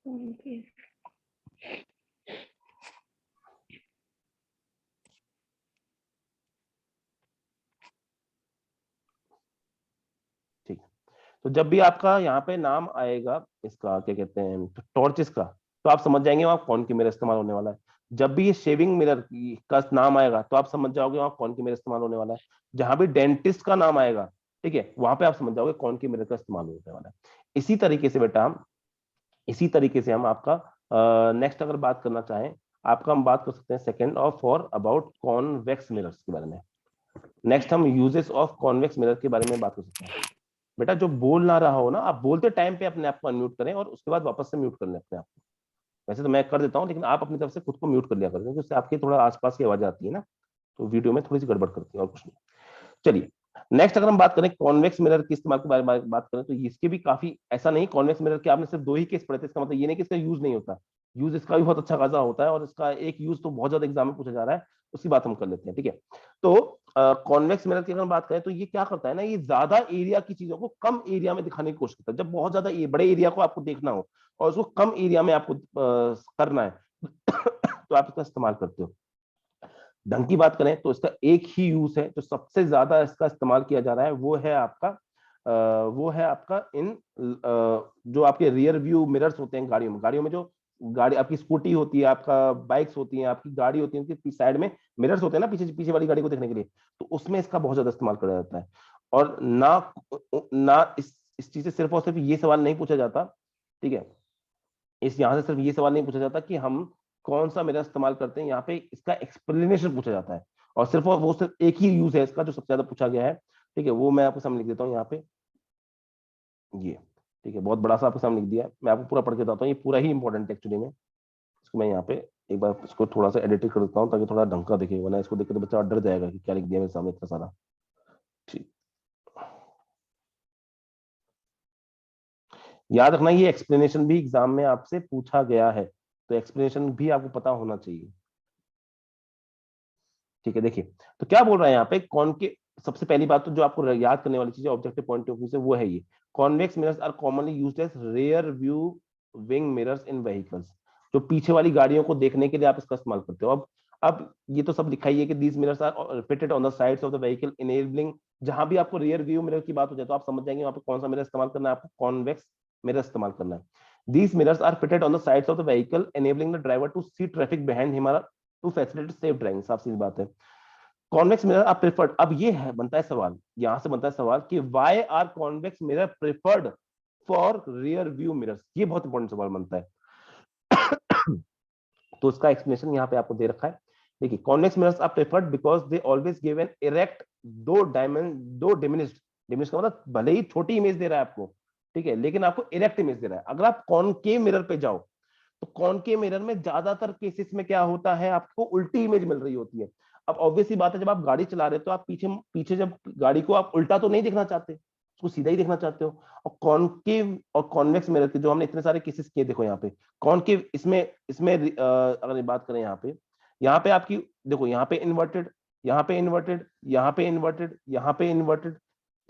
ओके। ठीक, तो जब भी आपका यहाँ पे नाम आएगा इसका क्या कहते हैं टॉर्चेस का, तो आप समझ जाएंगे वहां कौन की मिरर इस्तेमाल होने वाला है। जब भी ये शेविंग मिरर का नाम आएगा तो आप समझ जाओगे वहां कौन की मिरर इस्तेमाल होने वाला है। जहां भी डेंटिस्ट का नाम आएगा, ठीक है, वहां पे आप समझ जाओगे कौन की मिरर का इस्तेमाल होने वाला है। इसी तरीके से बेटा इसी तरीके से हम आपका नेक्स्ट अगर बात करना चाहें, आपका हम बात कर सकते हैं सेकंड और फॉर अबाउट कॉन्वेक्स मिरर्स के बारे में। नेक्स्ट हम यूजेस ऑफ कॉन्वेक्स मिरर के बारे में बात कर सकते हैं। बेटा जो बोल ना रहा हो ना, आप बोलते टाइम पे अपने आप को अनम्यूट करें और उसके बाद वापस से म्यूट कर लें अपने आप को। वैसे तो मैं कर देता हूं, लेकिन आप अपनी तरफ से खुद को म्यूट कर लिया करें, क्योंकि उससे आपकी थोड़ा आसपास की आवाज आती है ना, तो वीडियो में थोड़ी सी गड़बड़ करती है और कुछ नहीं। चलिए नेक्स्ट अगर हम बात करें कॉन्वेक्स मिरर के इस्तेमाल के बारे में बात करें, तो इसके भी काफी, ऐसा नहीं कॉन्वेक्स मिरर के आपने सिर्फ 2 ही केस पढ़े थे, इसका मतलब ये नहीं कि इसका यूज नहीं होता। यूज इसका भी बहुत अच्छा खासा होता है, और इसका एक यूज तो बहुत ज्यादा एग्जाम में पूछा जा रहा है, उसकी बात हम कर लेते हैं। ठीक है, तो कॉन्वेक्स मिरर की अगर हम बात करें तो ये क्या करता है ना, ये ज्यादा एरिया की चीजों को कम एरिया में दिखाने की कोशिश करता है। जब बहुत ज्यादा बड़े एरिया को आपको देखना हो और उसको कम एरिया में आपको करना है तो आप इसका इस्तेमाल करते हो। ढंग की बात करें तो इसका एक ही यूज है, जो सबसे ज्यादा इसका इस्तेमाल किया जा रहा है, वो है आपका इन जो आपके रियर व्यू मिरर्स होते हैं गाड़ियों में जो गाड़ी आपकी स्कूटी होती है, आपका बाइक्स होती हैं, आपकी गाड़ी होती है, उनकी साइड में मिरर्स होते हैं ना, पीछे पीछे वाली गाड़ी को देखने के लिए, तो उसमें इसका बहुत ज्यादा इस्तेमाल किया जाता है। और ना ना इस चीज से सिर्फ और सिर्फ ये सवाल नहीं पूछा जाता, ठीक है, इस यहां से सिर्फ ये सवाल नहीं पूछा जाता कि हम कौन सा मिरर इस्तेमाल करते हैं, यहाँ पे इसका एक्सप्लेनेशन पूछा जाता है। और सिर्फ और वो सिर्फ एक ही यूज है इसका जो सबसे ज्यादा पूछा गया है, ठीक है, वो मैं आपको सामने लिख देता हूँ यहाँ पे, ये, ठीक है, बहुत बड़ा सा आपके सामने लिख दिया है। मैं आपको पूरा पढ़ के बताता हूँ, ये पूरा ही इंपॉर्टेंट एक्चुअली में। इसको मैं यहाँ पे एक बार इसको थोड़ा सा एडिट कर देता हूँ ताकि थोड़ा ढंग का दिखे, वरना इसको देख के तो बच्चा डर जाएगा कि क्या लिख दिया मेरे सामने इतना सारा। ठीक, याद रखना ये एक्सप्लेनेशन भी एग्जाम में आपसे पूछा गया है, तो एक्सप्लेनेशन भी आपको पता होना चाहिए। ठीक है, देखिए तो क्या बोल रहा है यहाँ पे, कौन के सबसे पहली बात तो जो आपको याद करने वाली चीज है ऑब्जेक्टिव पॉइंट ऑफ व्यू से, वो है ये convex mirrors are commonly used as rear view wing mirrors in vehicles. जो पीछे वाली गाड़ियों को देखने के लिए आप इसका इस्तेमाल करते हो। अब ये तो सब लिखा ही है कि these mirrors are fitted on the sides of the vehicle enabling, जहां भी आपको रियर व्यू मिरर की बात हो जाए तो आप समझ जाएंगे वहां पे कौन सा मिरर इस्तेमाल करना है, आपको कॉन्वेक्स मिरर इस्तेमाल करना है। These mirrors are fitted on the sides of the vehicle, enabling the driver to see traffic behind him to facilitate safe driving। साफ सीधी बात है। कॉन्वेक्स मिरर आर प्रेफर्ड, अब ये है बनता है सवाल, यहां से बनता है सवाल कि why are convex mirror preferred for rear view mirrors, ये बहुत इंपॉर्टेंट सवाल बनता है। तो उसका एक्सप्लेनेशन यहाँ पे आपको दे रखा है। देखिए convex mirrors are preferred because they always give an erect दो डिमिनिश्ड, डिमिनिश्ड का मतलब भले ही छोटी इमेज दे रहा है आपको, ठीक है, लेकिन आपको इरेक्ट इमेज दे रहा है। अगर आप कॉनकेव मिरर पे जाओ तो कॉनकेव मिरर में ज्यादातर केसेस में क्या होता है, आपको उल्टी इमेज मिल रही होती है। अब ऑब्वियसली बात है, जब आप गाड़ी चला रहे हो तो आप पीछे पीछे जब गाड़ी को आप उल्टा तो नहीं देखना चाहते, उसको सीधा ही देखना चाहते हो। और कॉनकेव और कॉन्वेक्स मिरर के जो हमने इतने सारे केसेस किए, देखो यहाँ पे कॉनकेव, इसमें इसमें अगर बात करें यहाँ पे आपकी देखो, यहाँ पे इन्वर्टेड, यहाँ पे इन्वर्टेड, यहाँ पे इन्वर्टेड, यहाँ पे इन्वर्टेड,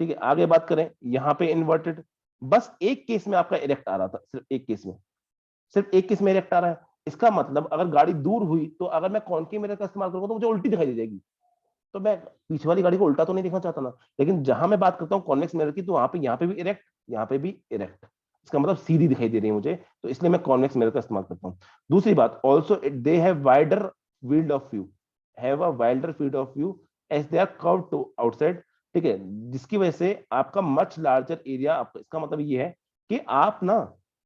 ठीक है, आगे बात करें यहाँ पे इन्वर्टेड। बस एक केस में आपका इरेक्ट आ रहा था, सिर्फ एक केस में इरेक्ट आ रहा है। इसका मतलब अगर गाड़ी दूर हुई तो अगर मैं कॉनकेव मिरर का इस्तेमाल करूंगा तो मुझे उल्टी दिखाई दे जाएगी, तो मैं पीछे वाली गाड़ी को उल्टा तो नहीं देखना चाहता ना। लेकिन जहां मैं बात करता हूँ कॉन्वेक्स मिरर की, तो वहां पे यहाँ पे भी इरेक्ट, यहाँ पे भी इरेक्ट, इसका मतलब सीधी दिखाई दे रही है मुझे, तो इसलिए मैं कॉन्वेक्स मिरर का इस्तेमाल करता हूँ। दूसरी बात, also they have wider field of view, have a wider field of view as they are curved to outside, ठीक है, जिसकी वजह से आपका मच लार्जर एरिया, इसका मतलब ये है कि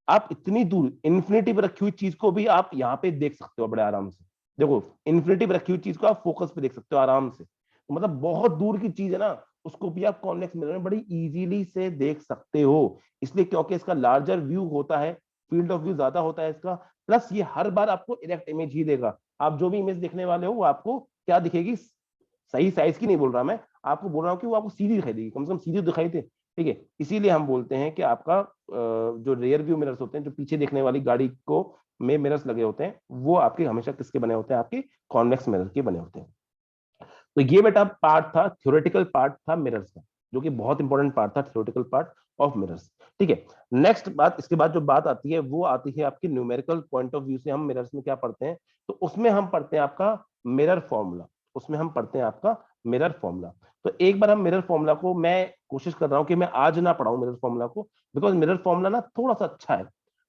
आप इतनी दूर इन्फिनिटी पे रखी हुई चीज को भी आप यहाँ पे देख सकते हो बड़े आराम से। देखो, इन्फिनिटी पे रखी हुई चीज को आप फोकस पे देख सकते हो आराम से, तो मतलब बहुत दूर की चीज है ना, उसको भी आप कॉन्वेक्स मिरर में बड़ी इजीली से देख सकते हो। इसलिए क्योंकि इसका लार्जर व्यू होता है, फील्ड ऑफ व्यू ज्यादा होता है इसका, प्लस ये हर बार आपको इरेक्ट इमेज ही देगा। आप जो भी इमेज देखने वाले हो वो आपको क्या दिखेगी, सही साइज की नहीं बोल रहा मैं, आपको बोल रहा हूँ कि वो आपको सीधी दिखाई देगी, कम से कम सीधी दिखाई दे। ठीक है, इसीलिए हम बोलते हैं कि आपका जो रियर व्यू मिरर्स होते हैं, जो पीछे देखने वाली गाड़ी को में मिरर्स लगे होते हैं, वो आपके हमेशा किसके बने होते हैं, आपके कॉन्वेक्स मिरर के बने होते हैं। तो ये बेटा पार्ट था, थ्योरेटिकल पार्ट था मिरर्स का, जो कि बहुत इंपॉर्टेंट पार्ट था, थ्योरेटिकल पार्ट ऑफ मिरर्स। ठीक है, नेक्स्ट बात, इसके बाद जो बात आती है वो आती है आपकी न्यूमेरिकल पॉइंट ऑफ व्यू से हम मिरर्स में क्या पढ़ते हैं। तो उसमें हम पढ़ते हैं आपका मिरर फॉर्मूला, उसमें हम पढ़ते हैं आपका मिरर फॉर्मूला। तो एक बार हम मिरर फॉर्मूला को, मैं कोशिश कर रहा हूं कि मैं आज ना पढ़ाऊं मिरर फॉर्मूला को, बिकॉज मिरर फॉर्मूला ना थोड़ा सा अच्छा है।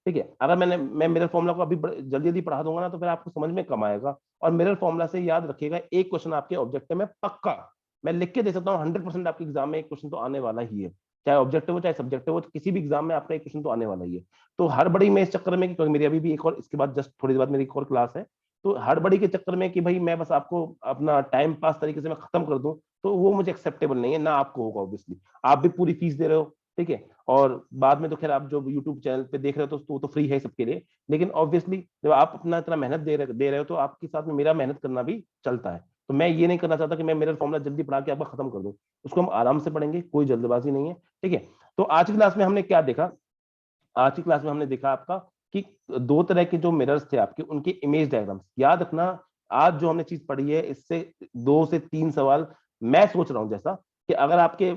ठीक है, अगर मैं मिरर फॉर्मूला को अभी जल्दी जल्दी पढ़ा दूंगा ना, तो फिर आपको समझ में कम आएगा। और मिरर फॉर्मूला से याद रखिएगा, एक क्वेश्चन आपके ऑब्जेक्टिव में पक्का, मैं लिख के दे सकता हूँ 100% आपके एग्जाम में एक क्वेश्चन तो आने वाला ही है, चाहे ऑब्जेक्टिव हो चाहे सब्जेक्टिव हो, किसी भी एग्जाम में आपका एक क्वेश्चन तो आने वाला ही है। तो हड़बड़ी में इस चक्कर में, क्योंकि मेरी अभी भी एक और, इसके बाद जस्ट थोड़ी देर बाद मेरी एक और क्लास है, तो हड़बड़ी के चक्कर में कि भाई मैं बस आपको अपना टाइम पास तरीके से मैं खत्म कर दूं, तो वो मुझे एक्सेप्टेबल नहीं है, ना आपको होगा ऑब्वियसली। आप भी पूरी फीस दे रहे हो, ठीक है, और बाद में तो खैर आप जो यूट्यूब चैनल पे देख रहे हो तो वो तो फ्री है सबके लिए, लेकिन ऑब्वियसली जब आप अपना इतना मेहनत दे रहे हो, तो आपके साथ में मेरा मेहनत करना भी चलता है। तो मैं ये नहीं करना चाहता कि मैं मेरा फॉर्मूला जल्दी पढ़ा के आपका खत्म कर दूं, उसको हम आराम से पढ़ेंगे, कोई जल्दबाजी नहीं है। ठीक है, तो आज की क्लास में हमने क्या देखा, आज की क्लास में हमने देखा आपका कि दो तरह के जो मिरर्स थे आपके, उनके इमेज डायग्राम्स याद रखना। आज जो हमने चीज पढ़ी है, इससे 2 से 3 सवाल मैं सोच रहा हूं, जैसा कि अगर आपके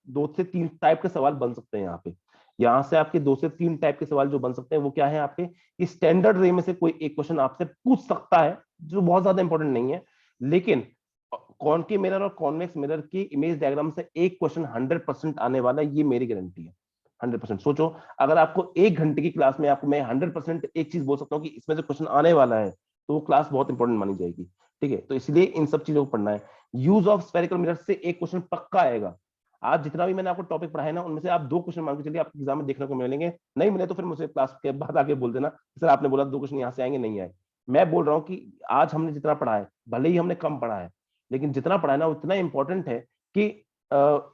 2 से 3 टाइप के सवाल बन सकते हैं यहाँ पे, यहाँ से आपके 2 से 3 टाइप के सवाल जो बन सकते हैं वो क्या है आपके, कि स्टैंडर्ड वे में से कोई एक क्वेश्चन आपसे पूछ सकता है, जो बहुत ज्यादा इंपॉर्टेंट नहीं है, लेकिन कॉनकेव मिरर और कॉन्वेक्स मिरर की इमेज डायग्राम से एक क्वेश्चन 100% आने वाला है, ये मेरी गारंटी है। 100% सोचो, अगर आपको 1 घंटे की क्लास में आपको मैं 100% एक चीज बोल सकता हूँ कि इसमें से क्वेश्चन आने वाला है, तो वो क्लास बहुत इंपॉर्टेंट मानी जाएगी। ठीक है, तो इसलिए इन सब चीजों को पढ़ना है। यूज ऑफ स्फेरिकल मिरर से एक क्वेश्चन पक्का आएगा। आज जितना भी मैंने आपको टॉपिक पढ़ाया ना, उनमें से आप 2 क्वेश्चन मान के चलिए आपके एग्जाम में देखने को मिलेंगे, नहीं मिले तो फिर मुझे क्लास के बाद आके बोल देना, सर आपने बोला 2 क्वेश्चन यहाँ से आएंगे, नहीं आए। मैं बोल रहा हूँ कि आज हमने जितना पढ़ा है, भले ही हमने कम पढ़ा है, लेकिन जितना पढ़ा है ना उतना इंपॉर्टेंट है कि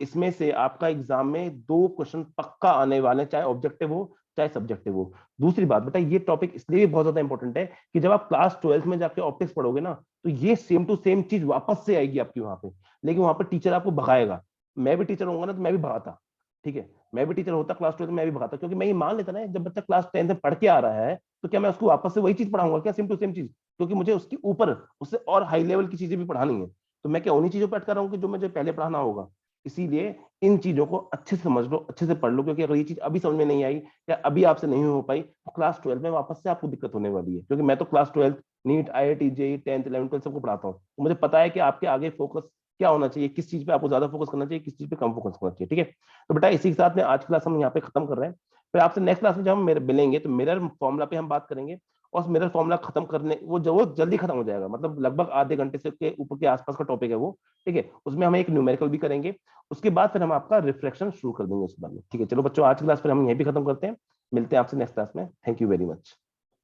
इसमें से आपका एग्जाम में 2 क्वेश्चन पक्का आने वाले, चाहे ऑब्जेक्टिव हो चाहे सब्जेक्टिव हो। दूसरी बात बेटा, ये टॉपिक इसलिए भी बहुत ज्यादा इंपॉर्टेंट है कि जब आप क्लास 12th में जाके ऑप्टिक्स पढ़ोगे ना, तो ये सेम टू सेम चीज वापस से आएगी आपकी वहां पे, लेकिन वहां पर टीचर आपको भगाएगा। मैं भी टीचर होऊंगा ना तो मैं भी भगाता, ठीक है, मैं भी टीचर होता क्लास 12th में, मैं भी भगाता, क्योंकि मैं ये मान लेता ना, जब बच्चा क्लास 10th में पढ़ के आ रहा है, तो क्या मैं उसको वापस से वही चीज पढ़ाऊंगा क्या, सेम टू सेम चीज, क्योंकि मुझे उसके ऊपर, उससे और हाई लेवल की चीजें भी पढ़ानी है। तो मैं क्या उन्हीं चीजों पर अटका रहा हूँ कि जो मुझे पहले पढ़ाना होगा। इसीलिए इन चीजों को अच्छे से समझ लो, अच्छे से पढ़ लो, क्योंकि अगर ये चीज अभी समझ में नहीं आई या अभी आपसे नहीं हो पाई, तो क्लास 12 में वापस से आपको दिक्कत होने वाली है। क्योंकि मैं तो class 12th NEET IIT JEE 10th 11th 12th सबको पढ़ाता हूँ, तो मुझे पता है कि आपके आगे फोकस क्या होना चाहिए, किस चीज पे आपको ज्यादा फोकस करना चाहिए, किस चीज पे कम फोकस करना चाहिए। ठीक है, तो बेटा इसी के साथ में आज क्लास हम यहाँ पे खत्म कर रहे हैं। फिर आपसे नेक्स्ट क्लास में जब हम मिलेंगे, तो मिरर फॉर्मूला पे हम बात करेंगे, और उस मिरर फॉर्मूला खत्म करने, वो जल्दी खत्म हो जाएगा, मतलब लगभग आधे घंटे से के ऊपर के आसपास का टॉपिक है वो। ठीक है, उसमें हम एक न्यूमेरिकल भी करेंगे, उसके बाद फिर हम आपका रिफ्लेक्शन शुरू कर देंगे उसके बाद में। ठीक है, चलो बच्चों आज की क्लास फिर हम यहीं भी खत्म करते हैं, मिलते हैं आपसे नेक्स्ट क्लास में। Thank you very much.